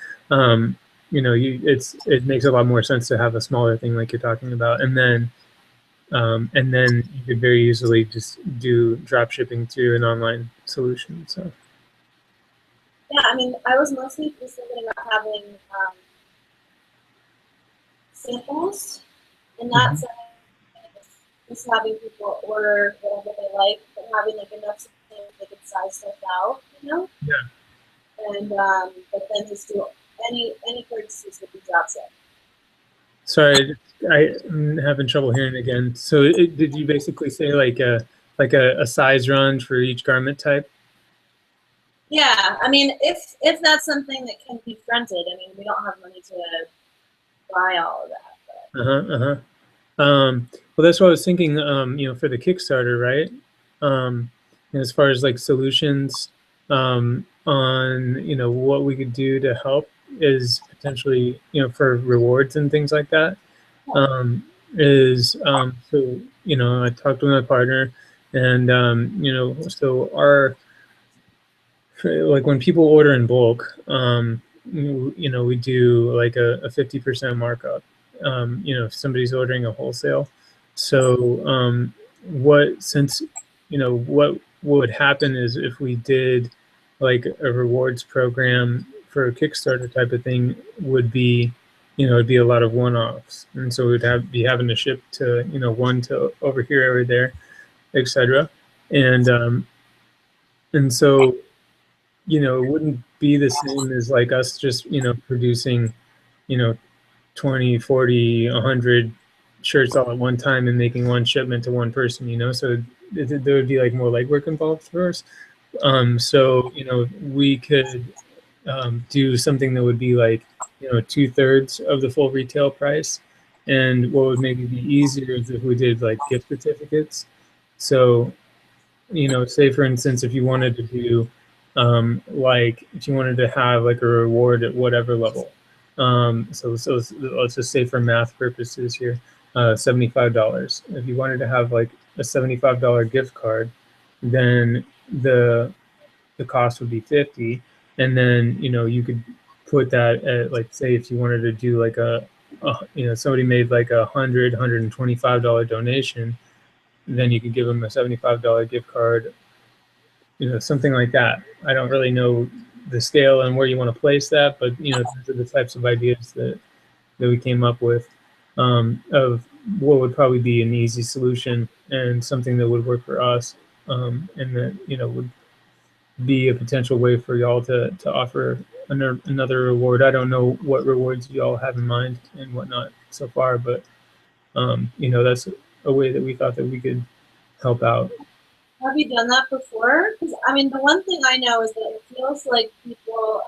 [SPEAKER 2] It makes a lot more sense to have a smaller thing like you're talking about, and then you could very easily just do drop shipping through an online solution. So
[SPEAKER 1] yeah, I mean, I was mostly just thinking about having samples, and that's just having people order whatever they like, but having like enough samples they could size stuff out,
[SPEAKER 2] Yeah.
[SPEAKER 1] And but then just do any purchases would be drop ship.
[SPEAKER 2] Sorry, I'm having trouble hearing again. So did you basically say like a size run for each garment type?
[SPEAKER 1] Yeah, I mean, if that's something that can be fronted, I mean, we don't have money to buy all of that. But.
[SPEAKER 2] Well, that's what I was thinking. For the Kickstarter, right? As far as like solutions on what we could do to help is potentially for rewards and things like that. So I talked to my partner, and so our like when people order in bulk, we do like a 50% markup. If somebody's ordering a wholesale. So what would happen is if we did like a rewards program for a Kickstarter type of thing would be, it'd be a lot of one-offs. And so we'd be having to ship to, one to over here, over there, etc. And so, it wouldn't be the same as like us just, producing, 20, 40, 100 shirts all at one time and making one shipment to one person, so there would be like more legwork involved for us. So, we could do something that would be like, 2/3 of the full retail price. And what would maybe be easier is if we did like gift certificates. So, say for instance, if you wanted to do like if you wanted to have like a reward at whatever level. So let's just say for math purposes here, $75. If you wanted to have like a $75 gift card, then the cost would be 50, and then you could put that at like say if you wanted to do like somebody made like $125 donation, then you could give them a $75 gift card, something like that. I don't really know the scale and where you want to place that, but these are the types of ideas that we came up with of what would probably be an easy solution and something that would work for us. and that, you know, would be a potential way for y'all to offer another reward. I don't know what rewards y'all have in mind and whatnot so far, but you know, that's a way that we thought that we could help out.
[SPEAKER 1] Have you done that before? Because I mean, the one thing I know is that it feels like people,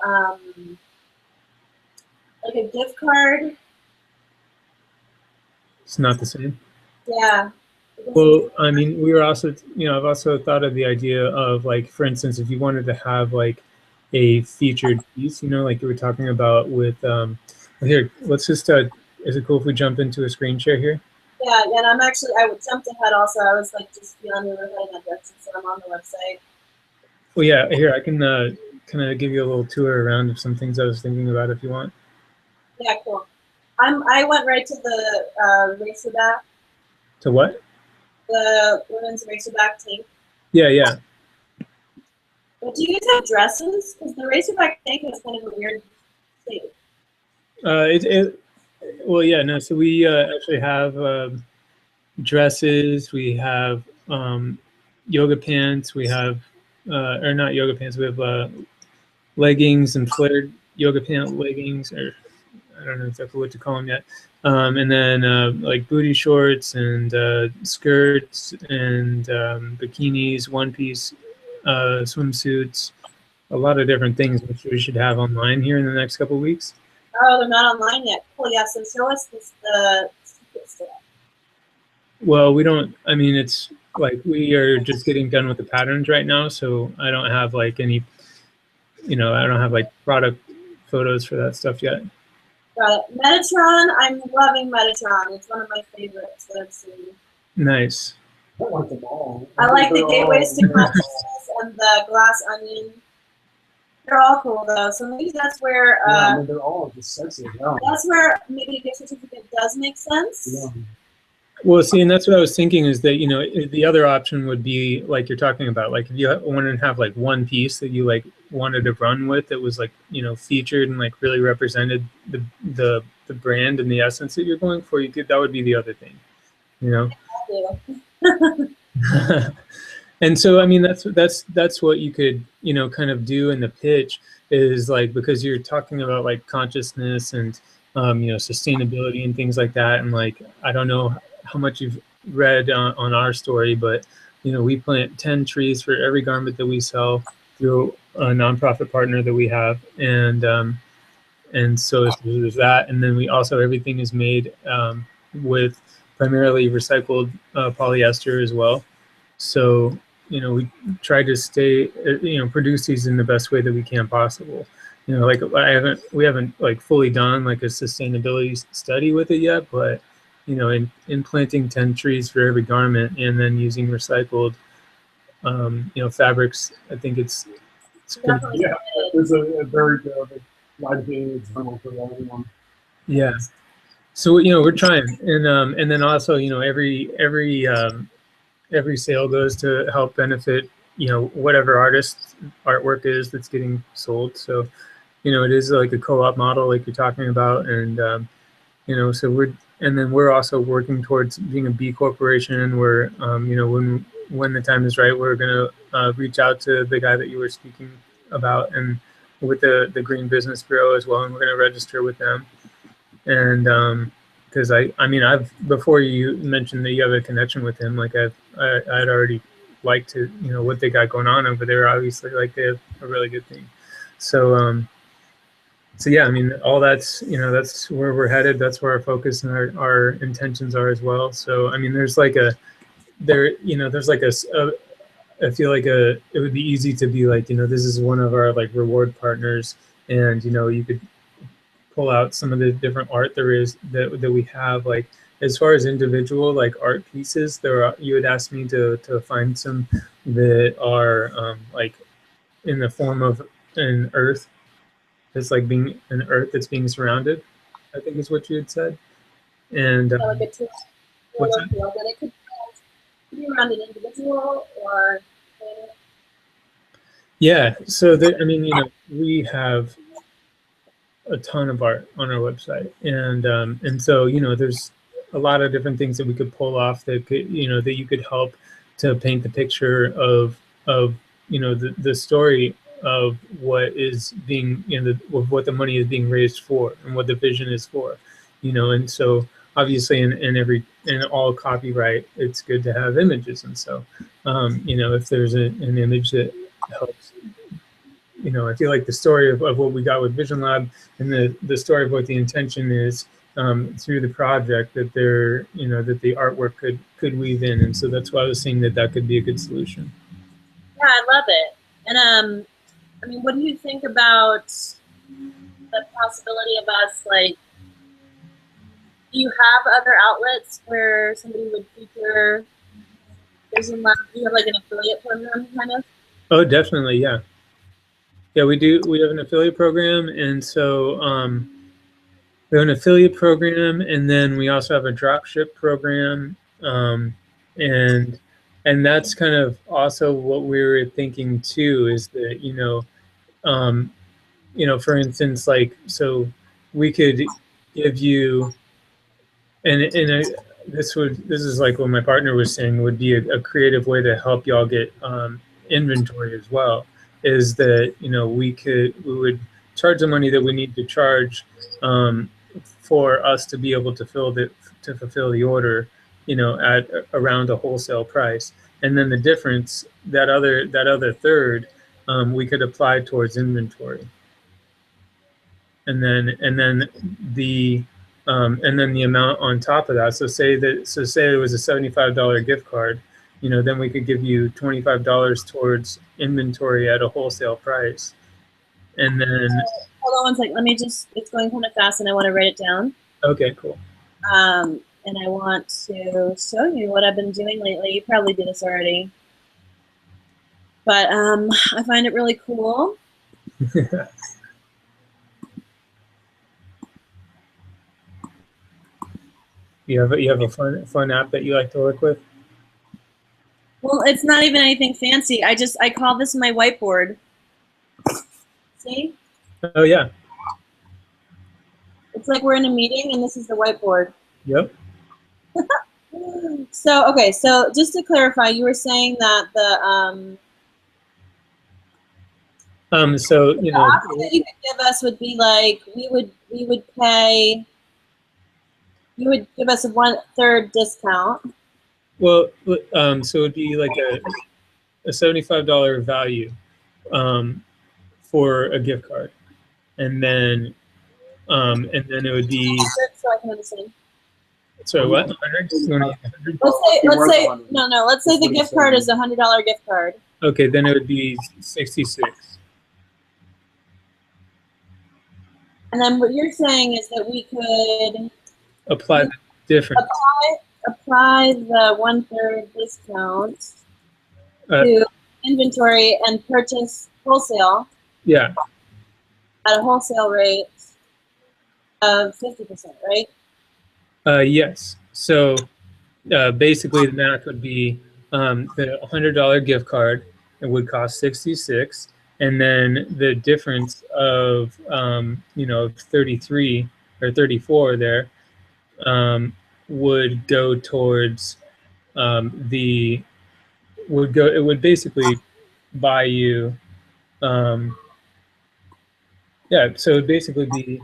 [SPEAKER 1] like a gift card.
[SPEAKER 2] It's not the same.
[SPEAKER 1] Yeah.
[SPEAKER 2] Well, I mean, we were also, you know, I've also thought of the idea of, like, for instance, if you wanted to have like a featured piece, you know, like you were talking about with, here, let's just, is it cool if we jump into a screen share here?
[SPEAKER 1] Yeah, and I'm actually, I jumped ahead also. I was like just feeling we were heading that direction, so I'm on the website.
[SPEAKER 2] Well, yeah, here, I can kind of give you a little tour around of some things I was thinking about if you want.
[SPEAKER 1] Yeah, cool. I went right to the racerback.
[SPEAKER 2] To what?
[SPEAKER 1] The women's racerback tank.
[SPEAKER 2] Yeah, yeah.
[SPEAKER 1] But do you guys have dresses? Because the racerback tank is kind of a weird shape.
[SPEAKER 2] Well, yeah, no, so we actually have dresses, we have yoga pants, we have, or not yoga pants, we have leggings and flared yoga pant leggings, or I don't know exactly what to call them yet. And then like booty shorts and skirts and bikinis, one piece swimsuits, a lot of different things which we should have online here in the next couple of weeks.
[SPEAKER 1] Oh, they're not online yet. Cool, yeah, so show us the secret stuff.
[SPEAKER 2] Well, we don't, I mean, it's like we are just getting done with the patterns right now, so I don't have like any, you know, I don't have like product photos for that stuff yet.
[SPEAKER 1] Got it. Metatron, I'm loving Metatron. It's one of my favorites that I've seen.
[SPEAKER 2] Nice.
[SPEAKER 3] I like them all.
[SPEAKER 1] I like the gateways to consciousness and the glass onion. They're all cool though, so maybe that's where
[SPEAKER 3] Yeah, I mean, they're all just sexy as well.
[SPEAKER 1] that's where maybe a gift certificate does make sense.
[SPEAKER 3] Yeah.
[SPEAKER 2] Well, see, and that's what I was thinking is that, you know, the other option would be like you're talking about, like if you wanted to have like one piece that you like wanted to run with that was like, you know, featured and like really represented the brand and the essence that you're going for, you could, that would be the other thing, you know. And so, I mean, that's what you could, you know, kind of do in the pitch is like, because you're talking about like consciousness and you know, sustainability and things like that, and like I don't know how much you've read on our story, but you know, we plant 10 trees for every garment that we sell through a nonprofit partner that we have, and so there's that, and then we also, everything is made with primarily recycled polyester as well. So, you know, we try to stay, you know, produce these in the best way that we can possible. You know, like we haven't like fully done like a sustainability study with it yet, but you know, in planting 10 trees for every garment and then using recycled, you know, fabrics, I think it's good.
[SPEAKER 3] Yeah, it's a very good life-giving example for everyone.
[SPEAKER 2] Yeah. So, you know, we're trying, and then also, you know, every sale goes to help benefit, you know, whatever artist artwork is that's getting sold. So, you know, it is like a co-op model like you're talking about, and you know, so we're also working towards being a B corporation where, you know, when the time is right, we're going to reach out to the guy that you were speaking about and with the Green Business Bureau as well, and we're going to register with them. And because I mean, before you mentioned that you have a connection with him, like I'd already liked to, you know, what they got going on over there. Obviously, like they have a really good thing. So so yeah, I mean, all that's, you know, that's where we're headed. That's where our focus and our intentions are as well. So I mean, there's like you know, there's like I feel like it would be easy to be like, you know, this is one of our like reward partners, and you know, you could pull out some of the different art there is that we have. Like as far as individual like art pieces, you had asked me to find some that are like in the form of an earth. It's like being an earth that's being surrounded, I think is what you had said. And
[SPEAKER 1] Like a
[SPEAKER 2] what's that?
[SPEAKER 1] field that it could be around an individual or
[SPEAKER 2] Yeah, so I mean, you know, we have a ton of art on our website, and so, you know, there's a lot of different things that we could pull off that could, you know, that you could help to paint the picture of you know the story of what is being, you know, of what the money is being raised for and what the vision is for, you know. And so obviously in all copyright, it's good to have images. And so you know, if there's an image that helps, you know, I feel like the story of what we got with Vision Lab and the story of what the intention is through the project, that they're, you know, that the artwork could weave in. And so that's why I was saying that that could be a good solution.
[SPEAKER 1] Yeah, I love it. And I mean, what do you think about the possibility of us, like, do you have other outlets where somebody would feature Vision Lab? Do you have like an affiliate program kind of?
[SPEAKER 2] Oh, definitely, yeah. Yeah, we do. We have an affiliate program, and so we have an affiliate program, and then we also have a drop ship program, and that's kind of also what we were thinking too. Is that, you know, for instance, like, so we could give you, this is like what my partner was saying would be a creative way to help y'all get inventory as well. Is that, you know, we would charge the money that we need to charge for us to be able to fulfill the order, you know, at around a wholesale price, and then the difference, that other third, we could apply towards inventory, and then the amount on top of that. So say it was a $75 gift card, you know, then we could give you $25 towards inventory at a wholesale price. And then
[SPEAKER 1] hold on one second. Let me just, it's going kind of fast and I want to write it down.
[SPEAKER 2] Okay, cool.
[SPEAKER 1] And I want to show you what I've been doing lately. You probably did this already. But I find it really cool.
[SPEAKER 2] You have a fun app that you like to work with?
[SPEAKER 1] Well, it's not even anything fancy. I call this my whiteboard. See?
[SPEAKER 2] Oh yeah.
[SPEAKER 1] It's like we're in a meeting and this is the whiteboard.
[SPEAKER 2] Yep.
[SPEAKER 1] So okay, so just to clarify, you were saying that the
[SPEAKER 2] so, you know,
[SPEAKER 1] option that you could give us would be like we would pay. You would give us a 1/3 discount.
[SPEAKER 2] Well, so it'd be like a $75 value for a gift card, and then it would be.
[SPEAKER 1] So I can understand.
[SPEAKER 2] Sorry, what? 100?
[SPEAKER 1] Let's say no. Let's say the gift card is a $100 gift card.
[SPEAKER 2] Okay, then it would be 66.
[SPEAKER 1] And then what you're saying is that we could
[SPEAKER 2] apply the difference.
[SPEAKER 1] Apply the 1/3 discount to inventory and purchase wholesale.
[SPEAKER 2] Yeah.
[SPEAKER 1] At a wholesale rate of 50%, right?
[SPEAKER 2] Yes. So basically, the math would be the $100 gift card. It would cost 66, and then the difference of 33 or 34 there would go towards it would basically buy you yeah, so it would basically be,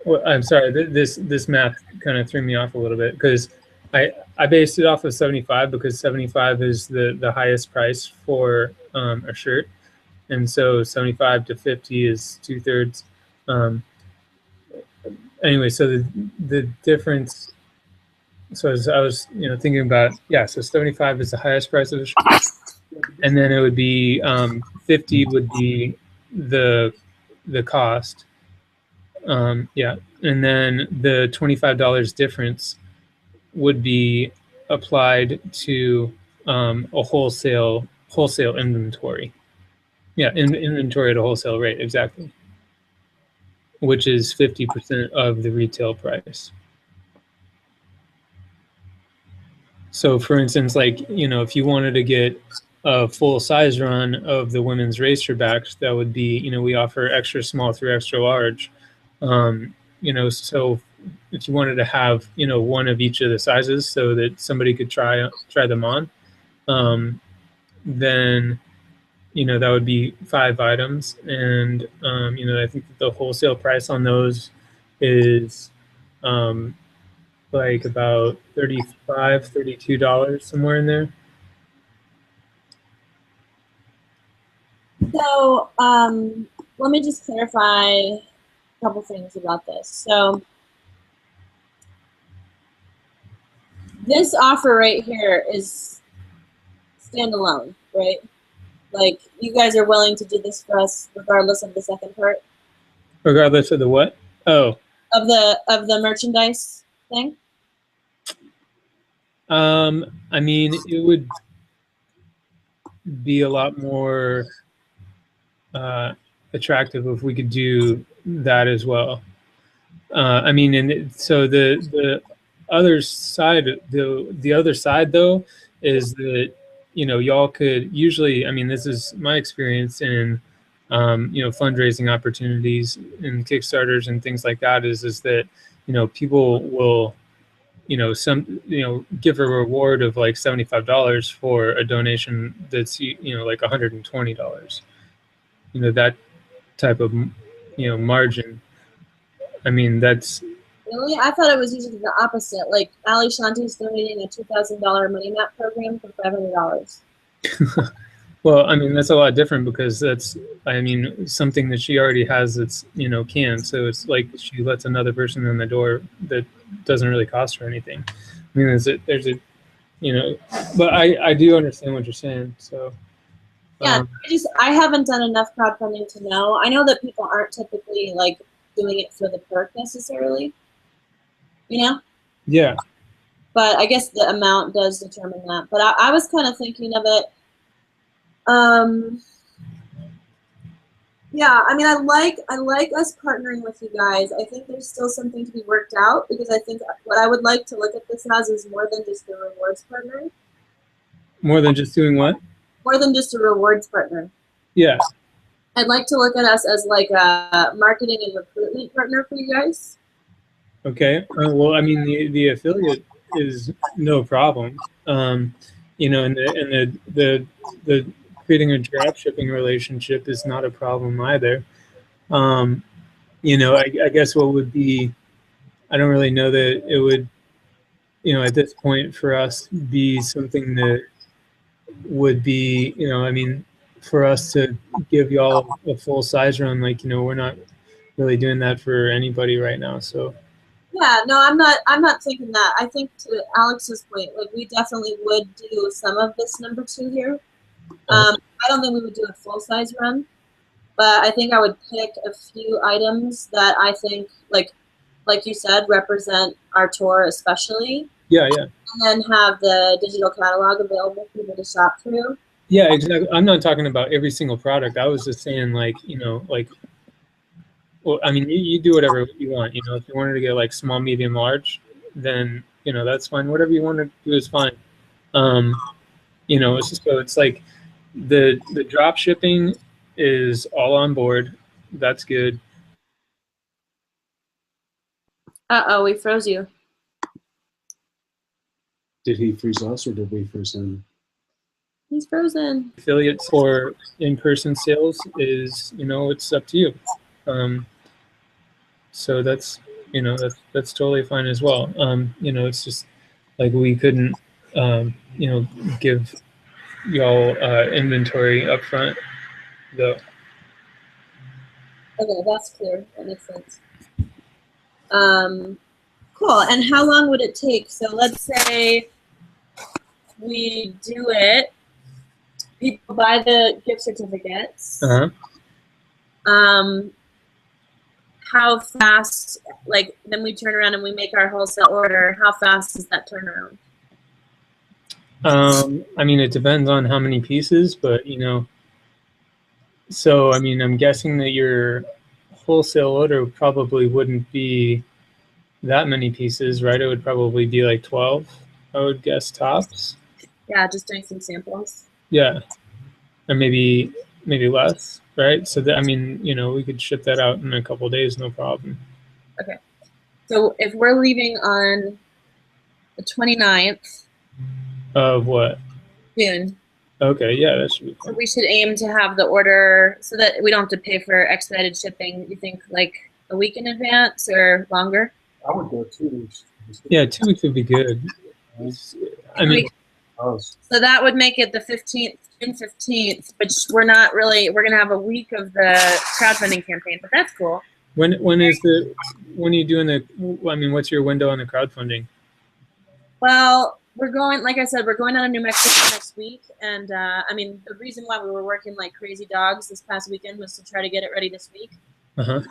[SPEAKER 2] well, I'm sorry, this math kind of threw me off a little bit, because I based it off of 75 because 75 is the highest price for a shirt, and so 75 to 50 is 2/3. Anyway, so the difference. So as I was thinking about, yeah, so 75 is the highest price of a shirt, and then it would be 50 would be the cost. Yeah, and then the $25 difference would be applied to a wholesale inventory. Yeah, inventory at a wholesale rate, exactly, which is 50% of the retail price. So for instance, like, if you wanted to get a full size run of the women's racerbacks, that would be, we offer extra small through extra large. So if you wanted to have, one of each of the sizes so that somebody could try them on, then that would be 5 items, and I think that the wholesale price on those is like about $32 somewhere in there.
[SPEAKER 1] So let me just clarify a couple things about this. So this offer right here is standalone, right? Like, you guys are willing to do this for us regardless of the second part?
[SPEAKER 2] Regardless of the what? Oh.
[SPEAKER 1] Of the merchandise thing?
[SPEAKER 2] I mean, it would be a lot more attractive if we could do that as well. I mean, and so the other side, the other side though, is that y'all could usually. I mean, this is my experience in fundraising opportunities and Kickstarters and things like that. Is that people will give a reward of like $75 for a donation that's like $120. That type of margin. I mean, that's
[SPEAKER 1] Really? I thought it was usually the opposite. Like, Ali Shanti's donating a $2,000 money map program for $500.
[SPEAKER 2] well, I mean, that's a lot different because that's, I mean, something that she already has that's canned. So it's like she lets another person in the door that doesn't really cost her anything. I mean, there's a but I do understand what you're saying. So
[SPEAKER 1] yeah, I haven't done enough crowdfunding to know. I know that people aren't typically like doing it for the perk necessarily.
[SPEAKER 2] Yeah.
[SPEAKER 1] But I guess the amount does determine that. But I was kind of thinking of it. Yeah, I mean, I like us partnering with you guys. I think there's still something to be worked out, because I think what I would like to look at this as is more than just a rewards partner.
[SPEAKER 2] More than just doing what?
[SPEAKER 1] More than just a rewards partner.
[SPEAKER 2] Yeah.
[SPEAKER 1] I'd like to look at us as like a marketing and recruitment partner for you guys.
[SPEAKER 2] Okay. Well, I mean, the affiliate is no problem. And the creating a drop shipping relationship is not a problem either. I guess what would be, I don't really know that it would, at this point for us be something that would be, I mean, for us to give y'all a full size run, like, we're not really doing that for anybody right now. So.
[SPEAKER 1] Yeah, no, I'm not thinking that. I think, to Alex's point, like, we definitely would do some of this #2 here. I don't think we would do a full size run, but I think I would pick a few items that I think, like you said, represent our tour especially.
[SPEAKER 2] Yeah.
[SPEAKER 1] And then have the digital catalog available for people to shop through.
[SPEAKER 2] Yeah, exactly. I'm not talking about every single product. I was just saying, like, well, I mean, you do whatever you want. If you wanted to get like small, medium, large, then that's fine. Whatever you want to do is fine. So it's like the drop shipping is all on board. That's good.
[SPEAKER 1] Uh-oh, we froze you.
[SPEAKER 3] Did he freeze us or did we freeze him?
[SPEAKER 1] He's frozen.
[SPEAKER 2] Affiliates for in-person sales is, it's up to you. So that's that's totally fine as well. It's just like we couldn't give y'all inventory up front though.
[SPEAKER 1] Okay, that's clear. That makes sense. Cool. And how long would it take? So let's say we do it. People buy the gift certificates. How fast, like, then we turn around and we make our wholesale order. How fast is that turnaround?
[SPEAKER 2] I mean, it depends on how many pieces, but so I mean, I'm guessing that your wholesale order probably wouldn't be that many pieces, right? It would probably be like 12, I would guess, tops.
[SPEAKER 1] Yeah, just doing some samples.
[SPEAKER 2] Yeah, or maybe less, right? So that, I mean, we could ship that out in a couple of days, no problem.
[SPEAKER 1] Okay. So if we're leaving on the 29th.
[SPEAKER 2] Of what?
[SPEAKER 1] June.
[SPEAKER 2] Okay, yeah, that should be
[SPEAKER 1] So
[SPEAKER 2] fun.
[SPEAKER 1] we should aim to have the order so that we don't have to pay for expedited shipping. You think like a week in advance or longer?
[SPEAKER 3] I would go 2 weeks.
[SPEAKER 2] Yeah, 2 weeks would be good. I mean,
[SPEAKER 1] So that would make it the 15th, June 15th, which we're not really, we're going to have a week of the crowdfunding campaign, but that's cool.
[SPEAKER 2] when are you doing the? I mean, what's your window on the crowdfunding?
[SPEAKER 1] Well, we're going, like I said, we're going down to New Mexico next week. And I mean, the reason why we were working like crazy dogs this past weekend was to try to get it ready this week.
[SPEAKER 2] Uh-huh.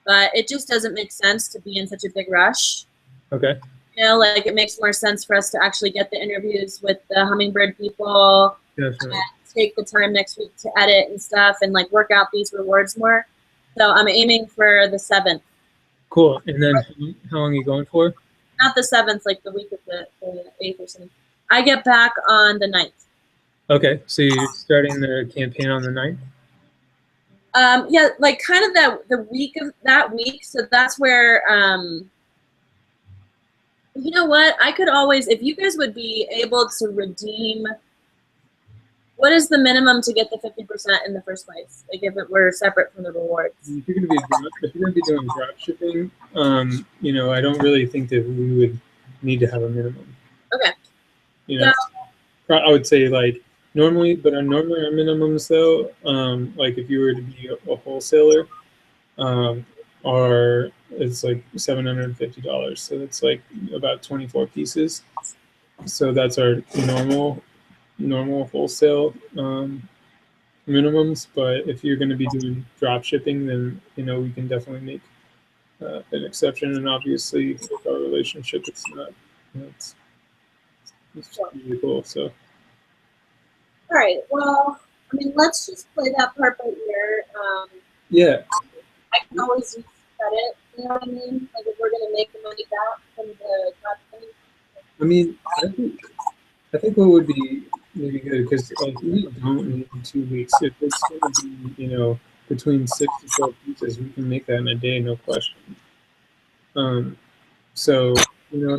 [SPEAKER 1] But it just doesn't make sense to be in such a big rush.
[SPEAKER 2] Okay.
[SPEAKER 1] You know, like it makes more sense for us to actually get the interviews with the hummingbird people.
[SPEAKER 2] Definitely.
[SPEAKER 1] And take the time next week to edit and stuff and like work out these rewards more. So I'm aiming for the 7th.
[SPEAKER 2] Cool. And then how long are you going for?
[SPEAKER 1] Not the 7th, like the week of the 8th or something. I get back on the 9th.
[SPEAKER 2] Okay, so you're starting the campaign on the 9th?
[SPEAKER 1] Yeah, like kind of the week of that week. So that's where, you know what? I could always, if you guys would be able to redeem, what is the minimum to get the 50% in the first place? Like if it were separate from the rewards.
[SPEAKER 2] If you're gonna be doing drop shipping, you know, I don't really think that we would need to have a minimum.
[SPEAKER 1] Okay.
[SPEAKER 2] You know, I would say like normally our minimums though, like if you were to be a wholesaler, it's like $750. So that's like about 24 pieces. So that's our normal wholesale minimums. But if you're going to be doing drop shipping, then you know we can definitely make an exception. And obviously, with our relationship, it's not. You know, it's really cool. So.
[SPEAKER 1] All right. Well, I mean, let's just play that part by ear.
[SPEAKER 2] Yeah.
[SPEAKER 1] I can always use credit. You know what I mean? Like if we're gonna make the money back from the crowdfunding.
[SPEAKER 2] I mean, I think what would be maybe good because like we don't need 2 weeks. If it's going to be, you know, between 6 to 12 pieces, we can make that in a day, no question. So you know,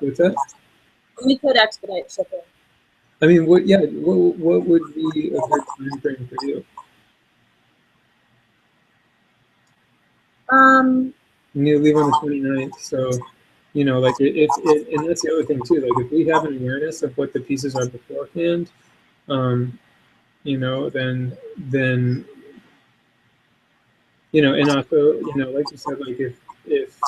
[SPEAKER 2] what's that?
[SPEAKER 1] We could expedite shipping.
[SPEAKER 2] I mean, what? Yeah, what would be a good time frame for you? You need to leave on the 29th, so you know, like if and that's the other thing too. Like if we have an awareness of what the pieces are beforehand, you know, then you know, and also you know, like you said, like if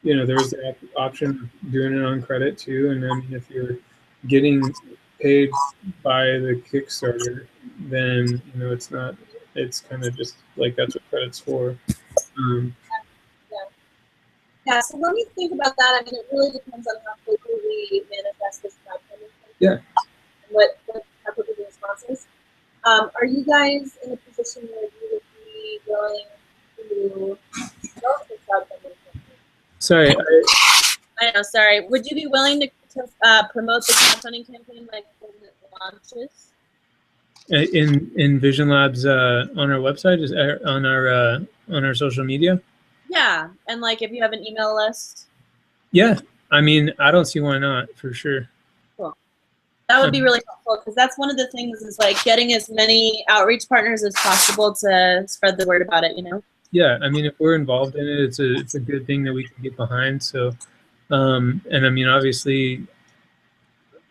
[SPEAKER 2] you know, there's the option of doing it on credit too, and then if you're getting paid by the Kickstarter, then you know it's not. It's kind of just like that's what credit's for.
[SPEAKER 1] Yeah, so let me think about that. I mean, it really depends on how quickly we manifest this crowdfunding.
[SPEAKER 2] Yeah.
[SPEAKER 1] And how quickly the response is. Are you guys in a position where you would be willing to go to the crowdfunding campaign?
[SPEAKER 2] Sorry.
[SPEAKER 1] I know, sorry. Would you be willing to promote the crowdfunding campaign like when it launches?
[SPEAKER 2] In Vision Labs on our website, is on our social media.
[SPEAKER 1] Yeah, and like if you have an email list.
[SPEAKER 2] Yeah, I mean, I don't see why not, for sure.
[SPEAKER 1] Cool. That would be really helpful because that's one of the things is like getting as many outreach partners as possible to spread the word about it, you know?
[SPEAKER 2] Yeah, I mean, if we're involved in it, it's a good thing that we can get behind. So, and I mean, obviously,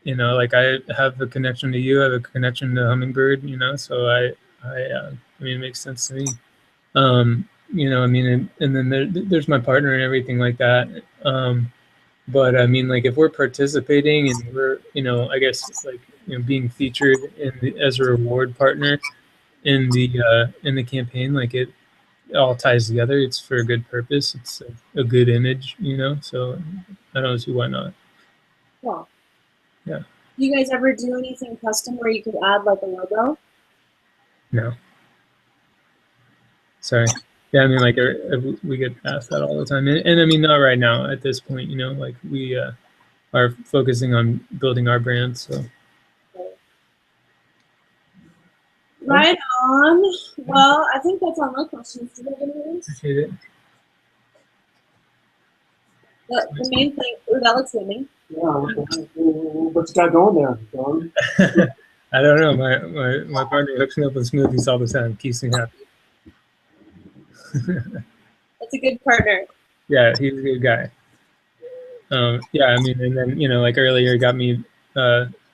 [SPEAKER 2] you know, like I have a connection to you, I have a connection to Hummingbird, you know, so I mean, it makes sense to me. You know, I mean, and then there's my partner and everything like that. But I mean, like if we're participating and we're, you know, I guess like, you know, being featured as a reward partner in the campaign, like it all ties together. It's for a good purpose. It's a good image, you know. So I don't see why not.
[SPEAKER 1] Cool.
[SPEAKER 2] Yeah.
[SPEAKER 1] Do you guys ever do anything custom where you could add like a logo?
[SPEAKER 2] No. Sorry. Yeah, I mean, like we get asked that all the time, and I mean, not right now at this point. You know, like we are focusing on building our brand. So.
[SPEAKER 1] Right on. Well, I think that's all my questions. Do you have any others?
[SPEAKER 2] Appreciate it.
[SPEAKER 1] But the main thing, ooh, that looks yummy.
[SPEAKER 3] Yeah, what you got going there, Don?
[SPEAKER 2] I don't know. My partner hooks me up with smoothies all the time. Keeps me happy.
[SPEAKER 1] That's a good partner.
[SPEAKER 2] Yeah, he's a good guy. Yeah, I mean, and then like earlier, got me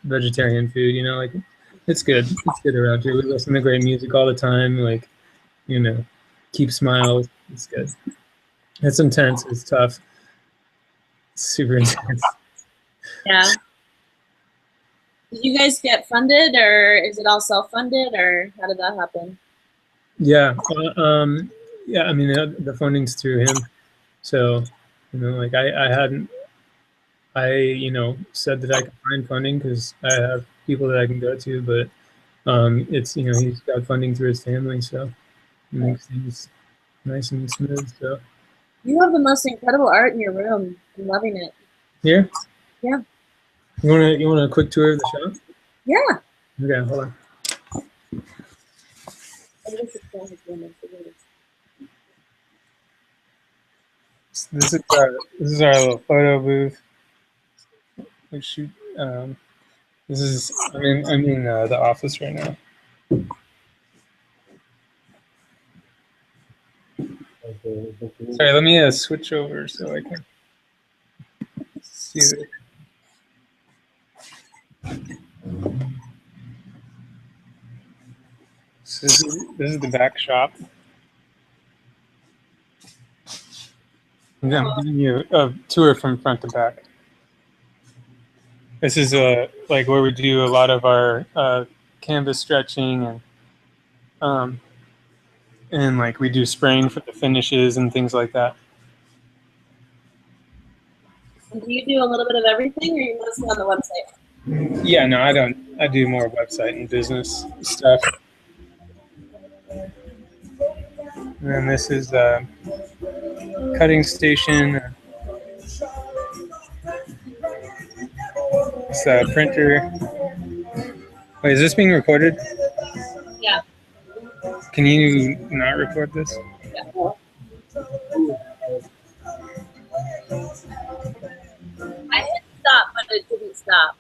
[SPEAKER 2] vegetarian food. Like it's good. It's good around here. We listen to great music all the time. Like keep smiles. It's good. It's intense. It's tough. It's super intense.
[SPEAKER 1] Yeah. Did you guys get funded, or is it all self-funded, or how did that happen?
[SPEAKER 2] Yeah. Yeah. I mean, the funding's through him. So, like I said that I could find funding because I have people that I can go to, but it's he's got funding through his family, so it makes things nice and smooth. So
[SPEAKER 1] You have the most incredible art in your room. I'm loving it.
[SPEAKER 2] here,
[SPEAKER 1] Yeah.
[SPEAKER 2] you want a quick tour of the shop?
[SPEAKER 1] Yeah.
[SPEAKER 2] Okay, hold on. This is our little photo booth. We shoot. This is I'm in the office right now. Sorry, let me switch over so I can see this. So this is the back shop. I'm giving you a tour from front to back. This is like where we do a lot of our canvas stretching and like we do spraying for the finishes and things like that.
[SPEAKER 1] And do you do a little bit of everything, or are you mostly on the website?
[SPEAKER 2] Yeah, no, I don't. I do more website and business stuff. And then this is cutting station. It's a printer. Wait, is this being recorded?
[SPEAKER 1] Yeah.
[SPEAKER 2] Can you not record this?
[SPEAKER 1] Yeah. I hit stop, but it didn't stop.